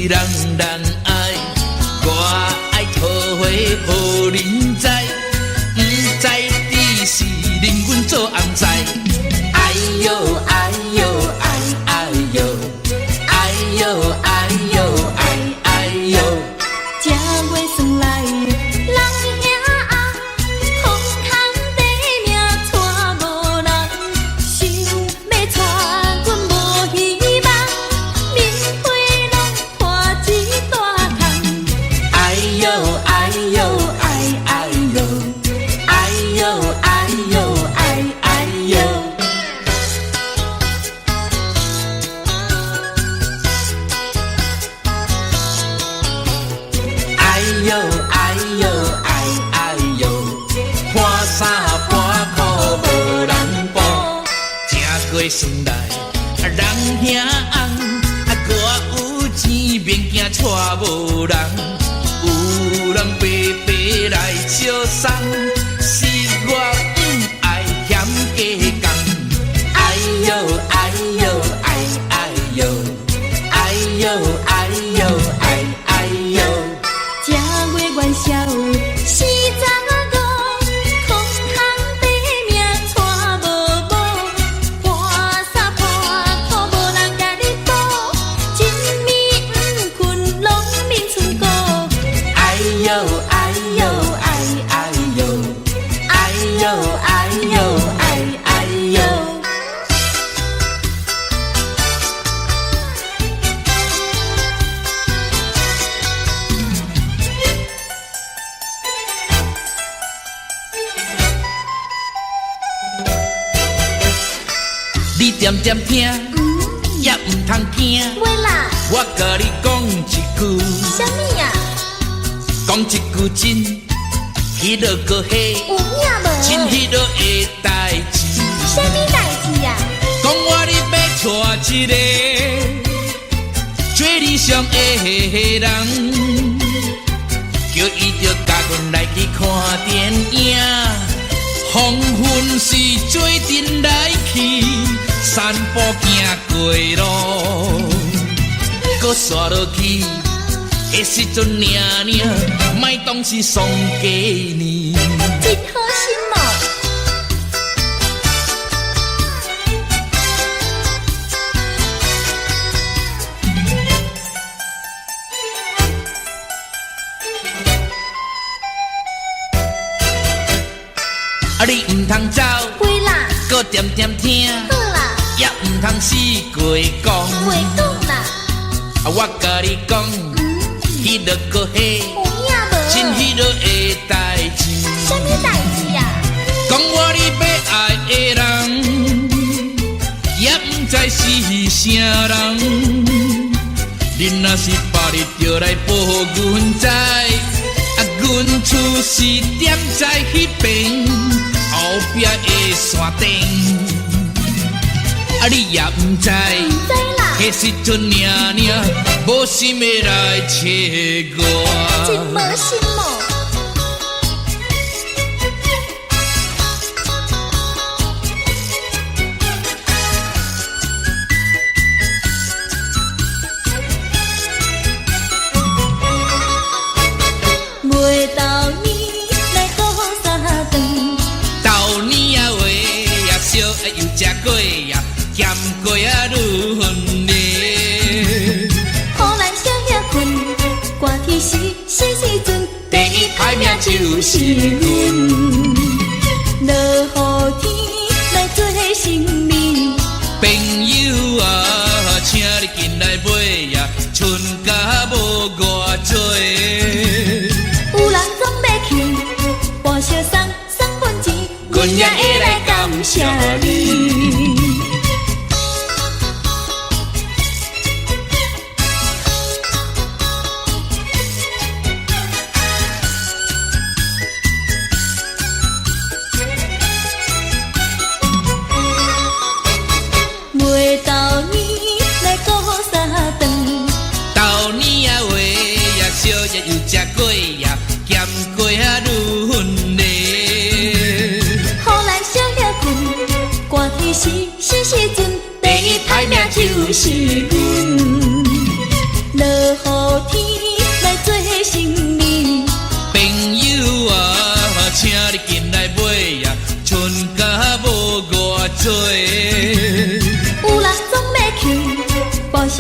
人人爱，我爱讨花予恁知，不知只是恁阮做翁婿。哎呦哎呦哎哎呦，哎呦哎呦哎哎呦，正月算来人兄红，空空地命带无人，想要带阮无希望，面皮拢破一大空。哎呦哎呦哎哎呦，哎呦哎呦哎哎呦。哎呦哎呦哎哎呦，半衫半裤无人补，正月算来人兄红，我有钱免惊带无人，有人白白来相送，是我不爱嫌加工。哎呦哎呦哎哎呦，哎呦哎呦哎哎呦。正月元宵四十五，空空地命带无某，破衫破裤无人甲你补，一暝不困拢眠剩孤。哎呦哎呦哎哎呦，哎呦哎呦哎哎呦。你点点听，也唔通惊。喂啦，我甲你讲一句，啥物啊？讲一句真，迄落个嘿，有影无？真迄落的代志。啥物代志啊？讲我你要娶一个最理想的人，叫伊着甲阮来去看电影。黄昏时做阵来去，散步行过路，搁刷落去的时阵领领，莫当是丧家呢。真好心哦！啊，你唔通走，会啦，搁点点听，好啦，也唔通死过讲。袂讲啦，啊，我甲你讲，迄落个嘿，有影无？真迄落的代志。啥物代志啊？讲我你要爱的人，也唔知是啥人。恁若是把你着来报阮知，啊，阮厝是踮在迄边后壁的山顶。啊，你也唔知，知啦，迄时阵领领，无心要来找我。真无心哦。月到年来过三顿，豆年啊话也烧又食过呀，咸过啊愈分咧。互咱小遐困，寒天时阵，第一歹命就是阮。落雨天来做生命，朋友啊，请你进来买呀，春假无偌多。有人总要去，半烧送份钱，阮也会来感谢你。月到年来过三顿，豆年啊话也烧又食过呀，咸过啊愈分咧。互咱小遐困，寒天时阵，第一歹命就是阮。落雨天来做成眠。朋友啊，请你进来买呀，春甲无偌多。有人总要去报社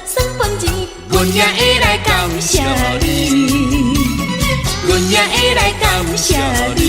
送本钱，阮也会来感谢你，阮也会来感谢你。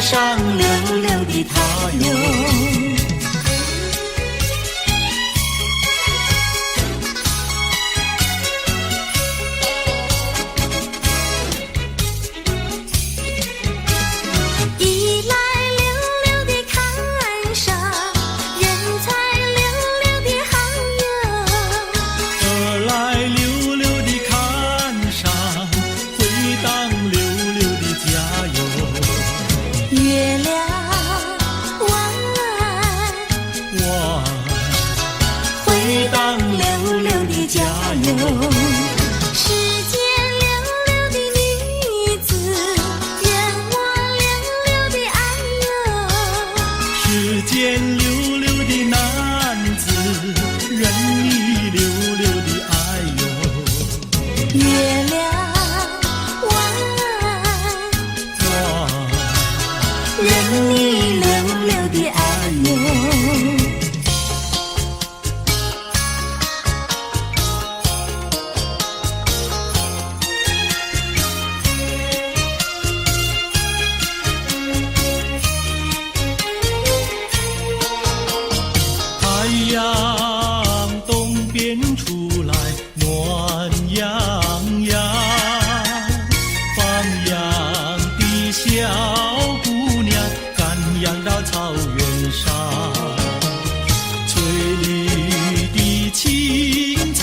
上溜溜的他哟。一来溜溜的看上人才溜溜的好友，二来溜溜的看上会当溜溜的加油。月亮弯我会当溜溜的加油。世间溜溜的女子，愿我溜溜的爱哟。世间溜溜的男子，任你溜溜的爱哟。月亮弯任你溜溜的爱哟。太阳东边出来暖洋洋，放羊的小姑娘赶羊到草原上，翠绿的青草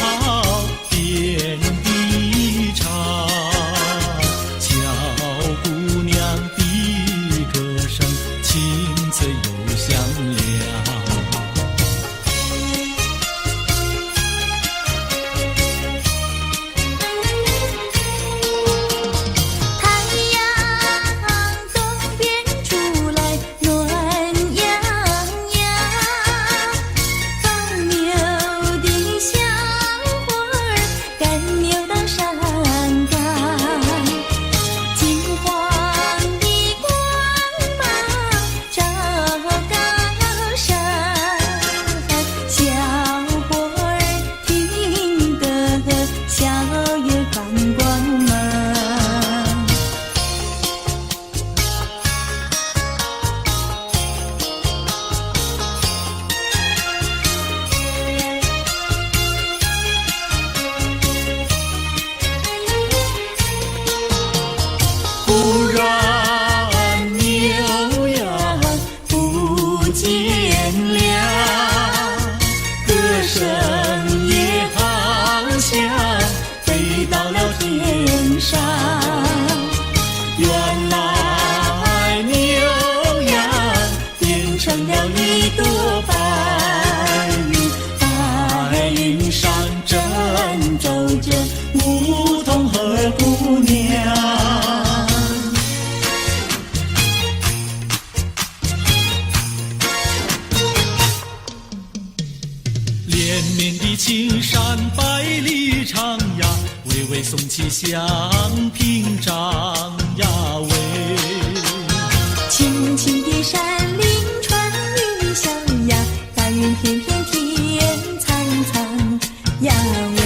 遍地长，小姑娘的歌声清脆又响亮。太阳东边出来暖洋洋，放牛的小伙儿赶牛到山岗，金黄的光芒照高山，小伙儿听得笑也放光芒。忽然牛羊不见了，歌声也好像飞到了天上。原来牛羊变成了一朵白云，白云上正走着梧桐和姑娘。连绵的青山百里长为送起香屏障呀喂。青青的山林传云响呀，大云片片天苍苍呀喂。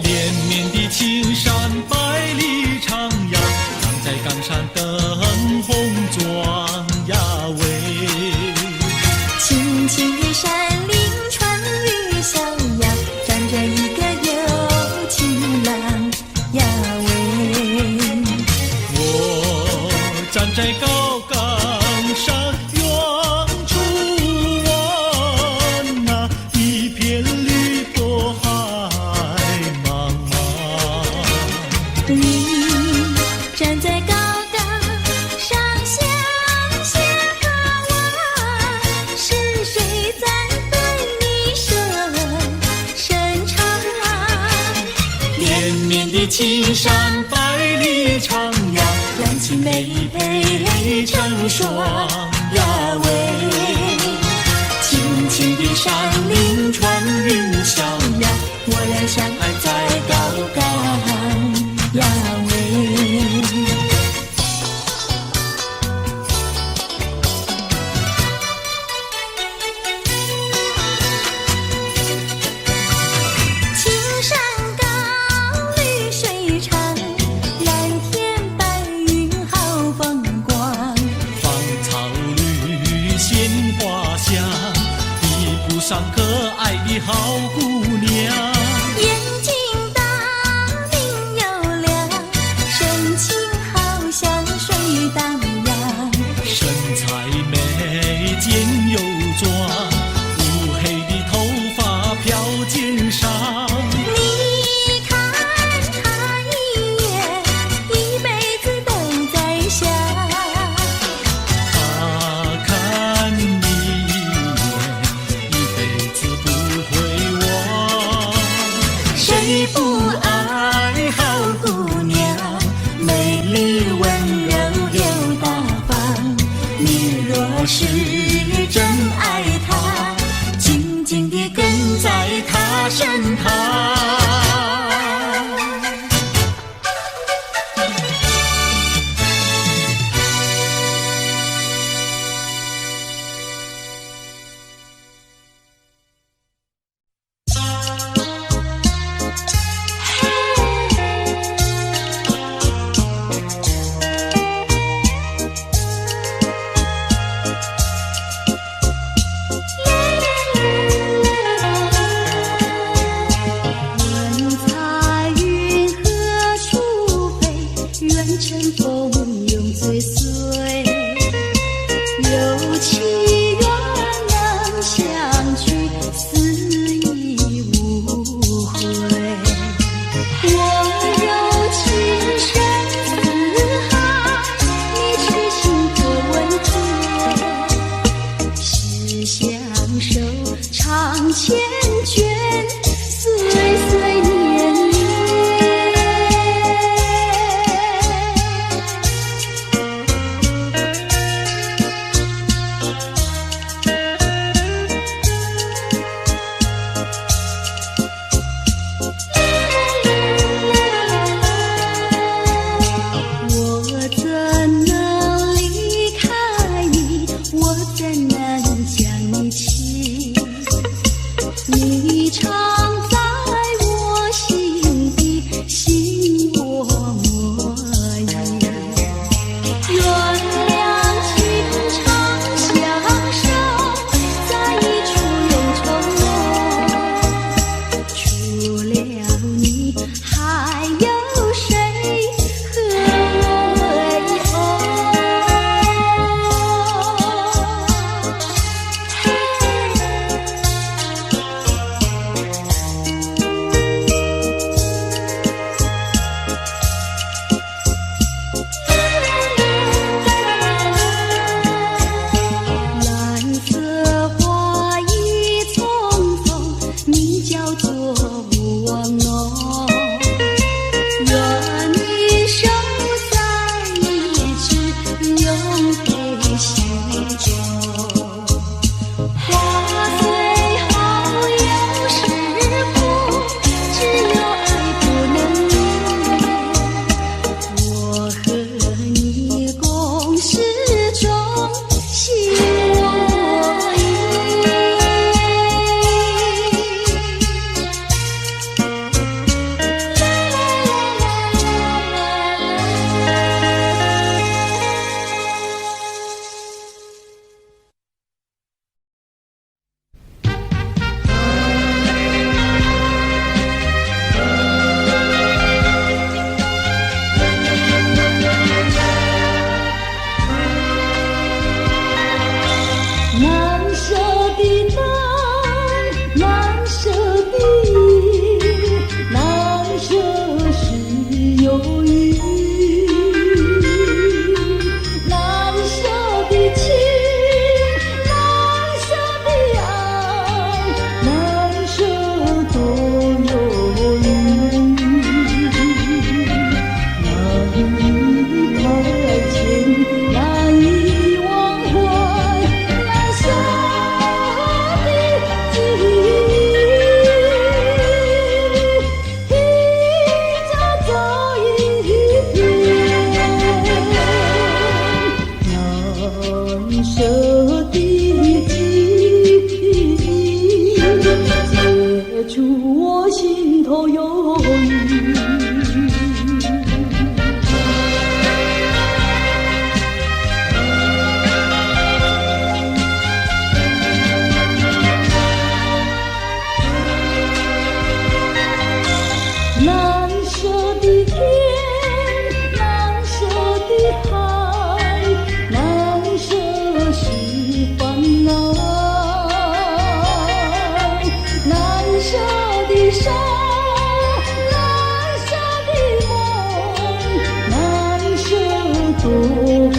连绵的青山百里长呀，站在冈山灯红妆呀喂。青青的山林传云响呀，站着一个有情郎呀喂。我站在高冈山远处望那一片绿波海茫茫。你站在高岗上向下看望，是谁在对你伸长？连绵的青山百里长呀，两情眉配成双呀喂。青青的山林传云响呀，我俩相爱在高岗呀喂。青山高，绿水长，蓝天白云好风光。芳草绿，鲜花香，一步上可爱的好姑娘。眼睛大，明又亮，神情好像水荡漾。身材美，肩又壮，乌黑的头发飘肩上。你看他一眼，一辈子都在想。他看你一眼，一辈子不会忘。谁不爱好姑娘？美丽温柔又大方。你若是真爱她，静静地跟在她身旁。问彩云何处飞？愿乘风永追随。有情愿能相聚，思忆无悔。我柔情深似海，你痴心可问天。是相守长缱绻，岁岁年年。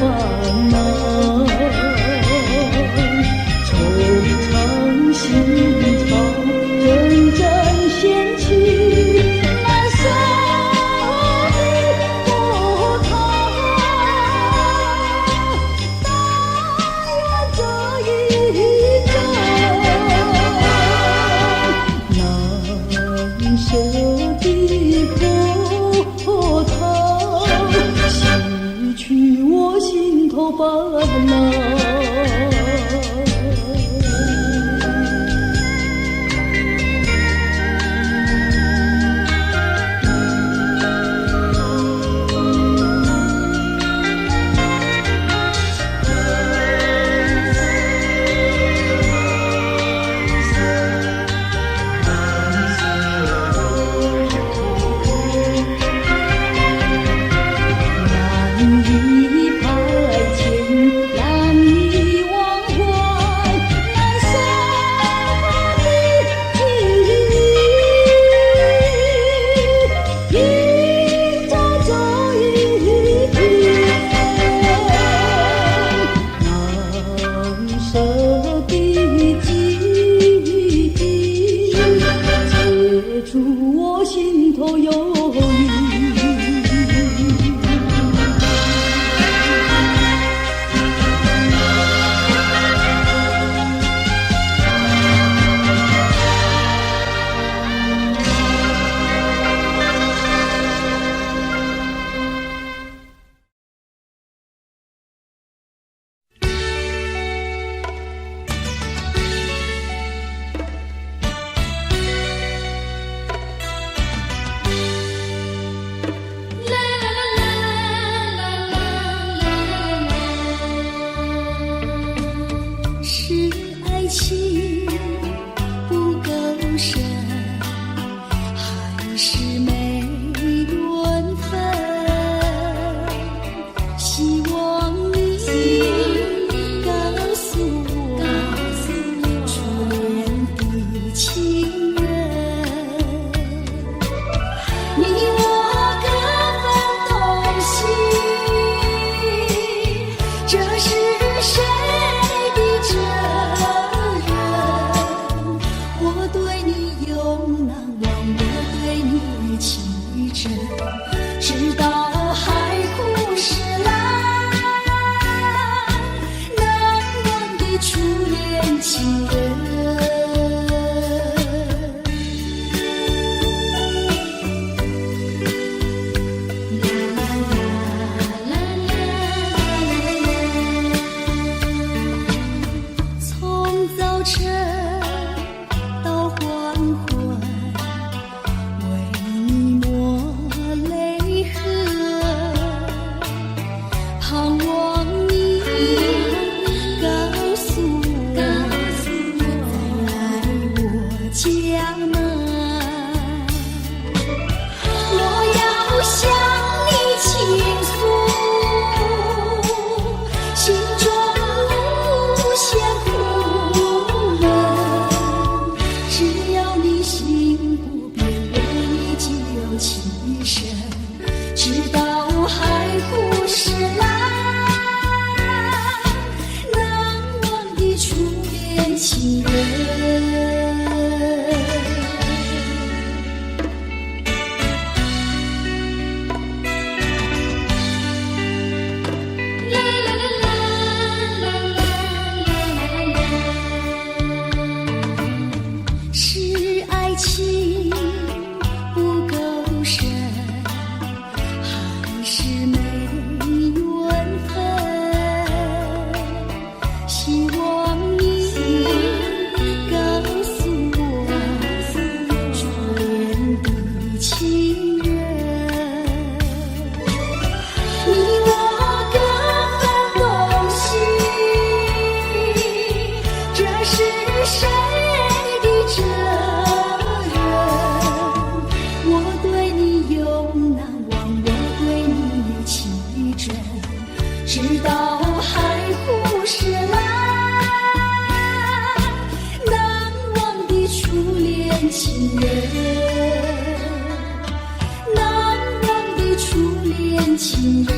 烦恼，惆怅心头阵阵掀起难舍的波涛。但愿这一程难舍的波涛，洗去我心头烦恼。情人，难忘的初恋情人。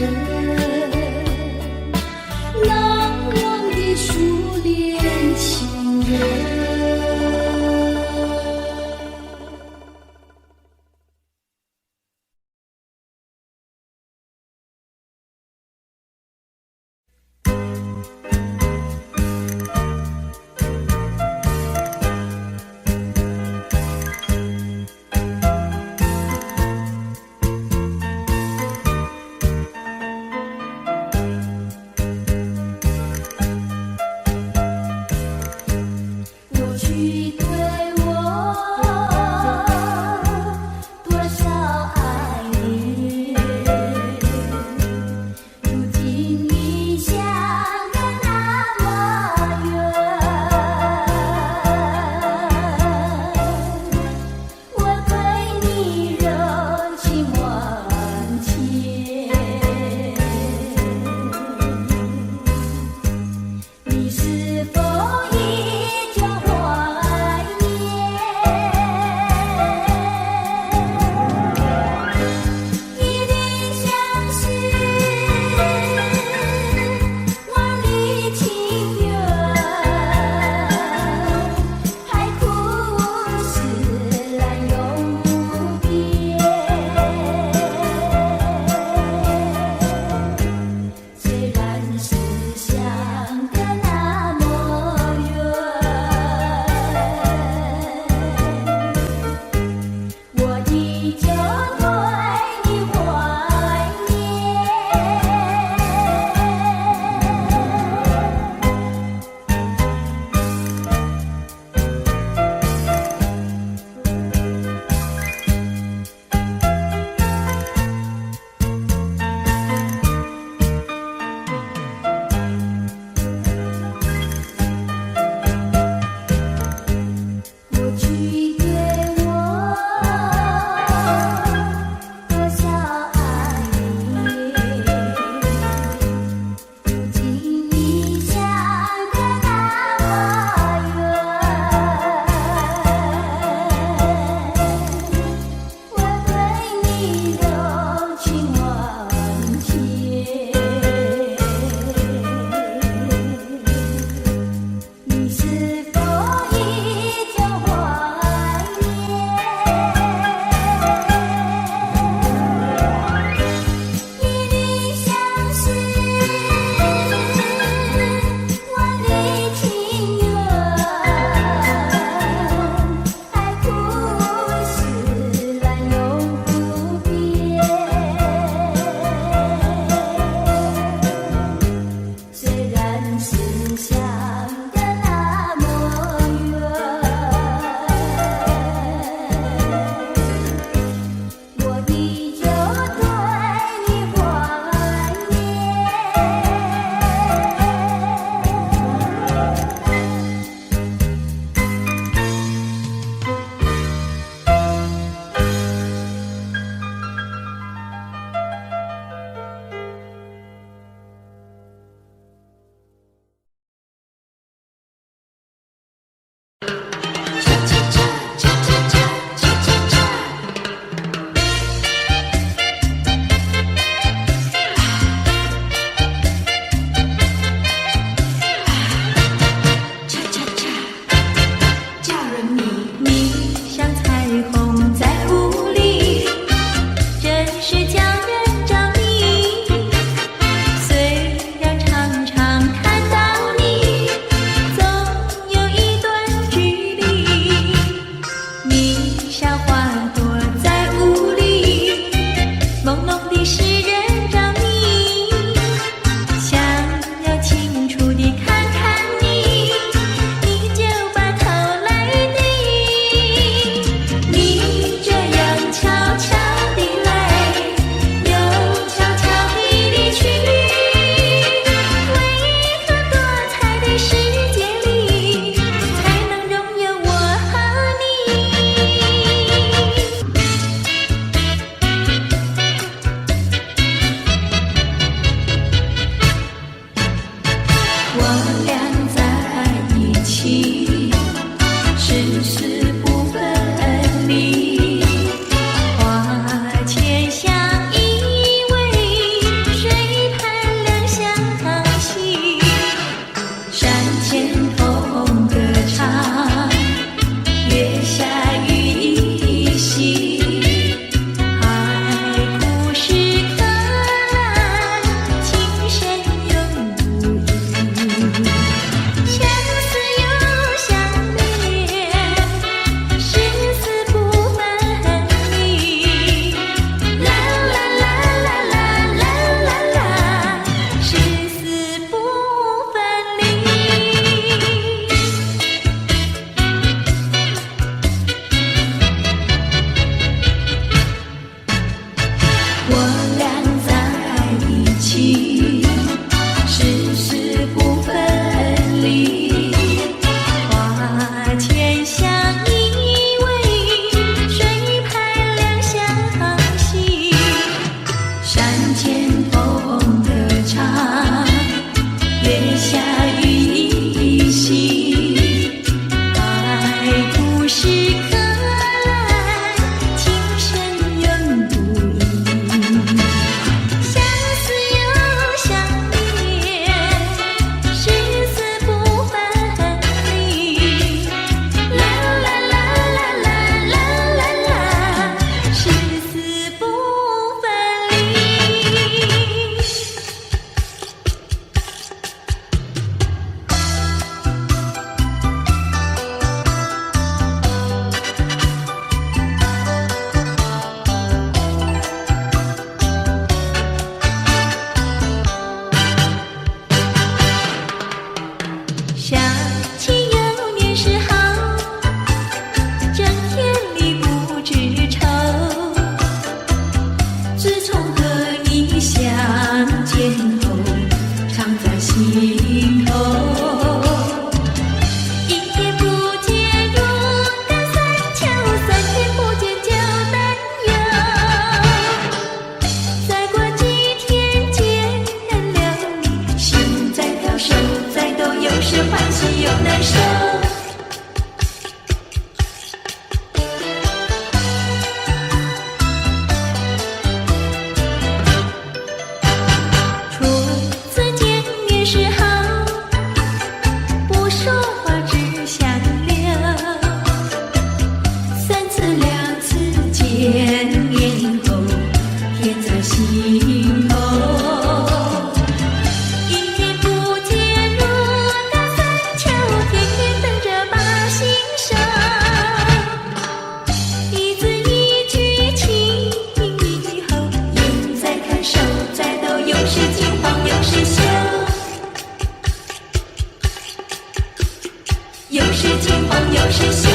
是秀，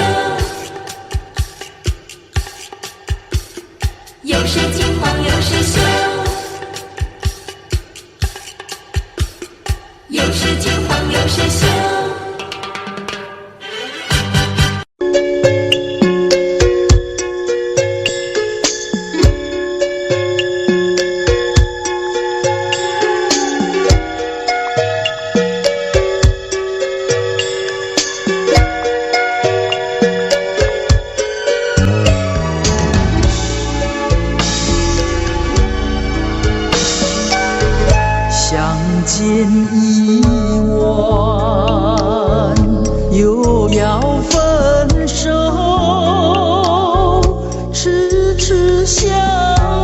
又是金黄又是秀，又是金黄又是秀。相见已晚，又要分手，痴痴相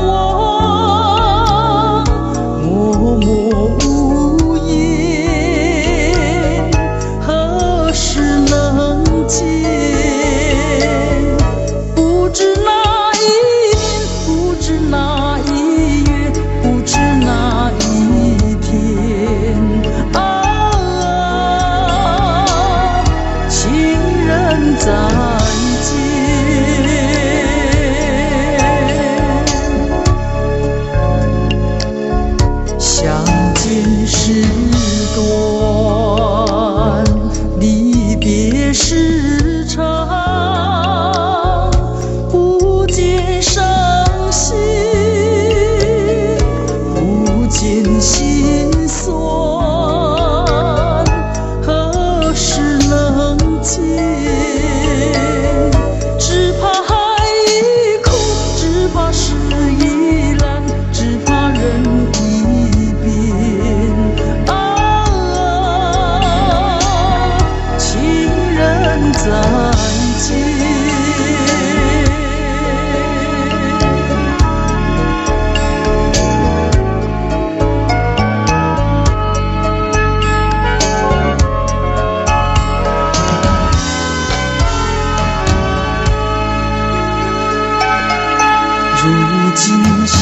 望，默默无言，何时能见？不知哪一年，不知哪一月，不知哪一再见，相见时短，离别时长，不见伤心，不见心酸，何时能见？再见，如今相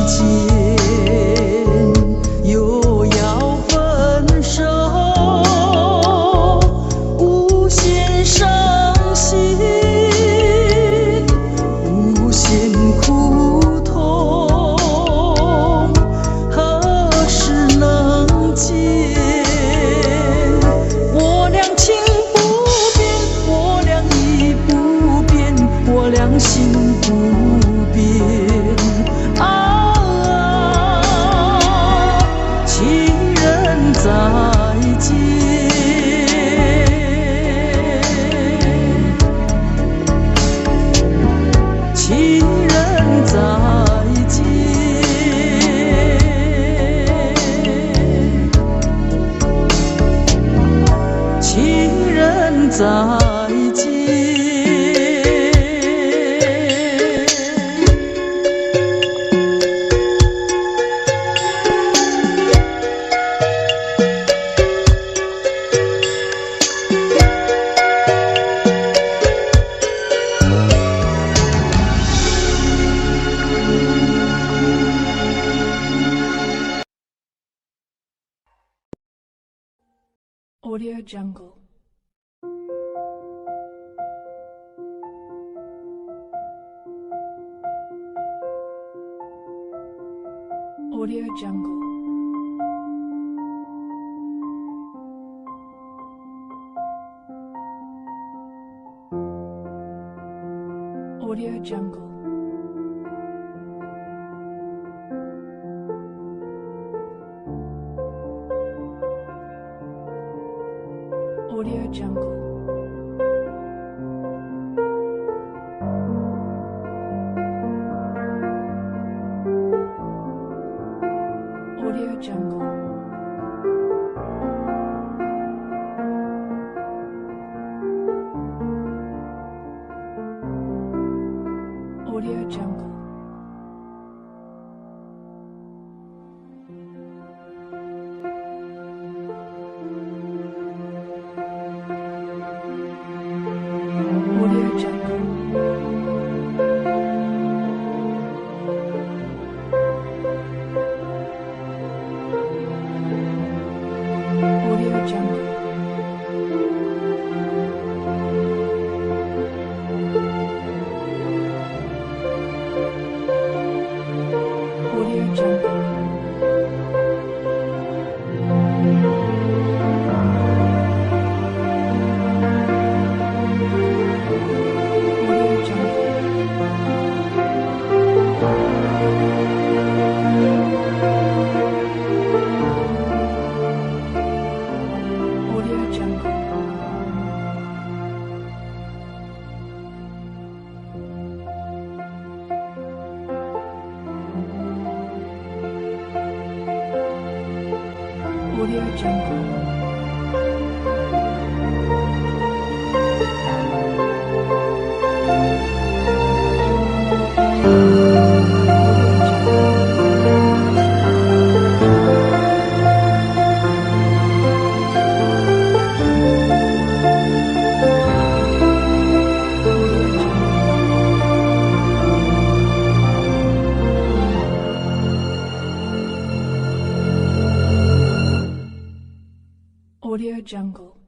见又要分手，伤心，无限苦痛，何时能见？我俩情不变，我俩意不变，我俩心不变。情人再见。情人再见，情人再见。Audio Jungle. Audio Jungle. Audio Jungle. Audio Jungle. Audio Jungle. Audio Jungle. Audio Jungle. Audio Jungle. Audio Jungle. Audio Jungle.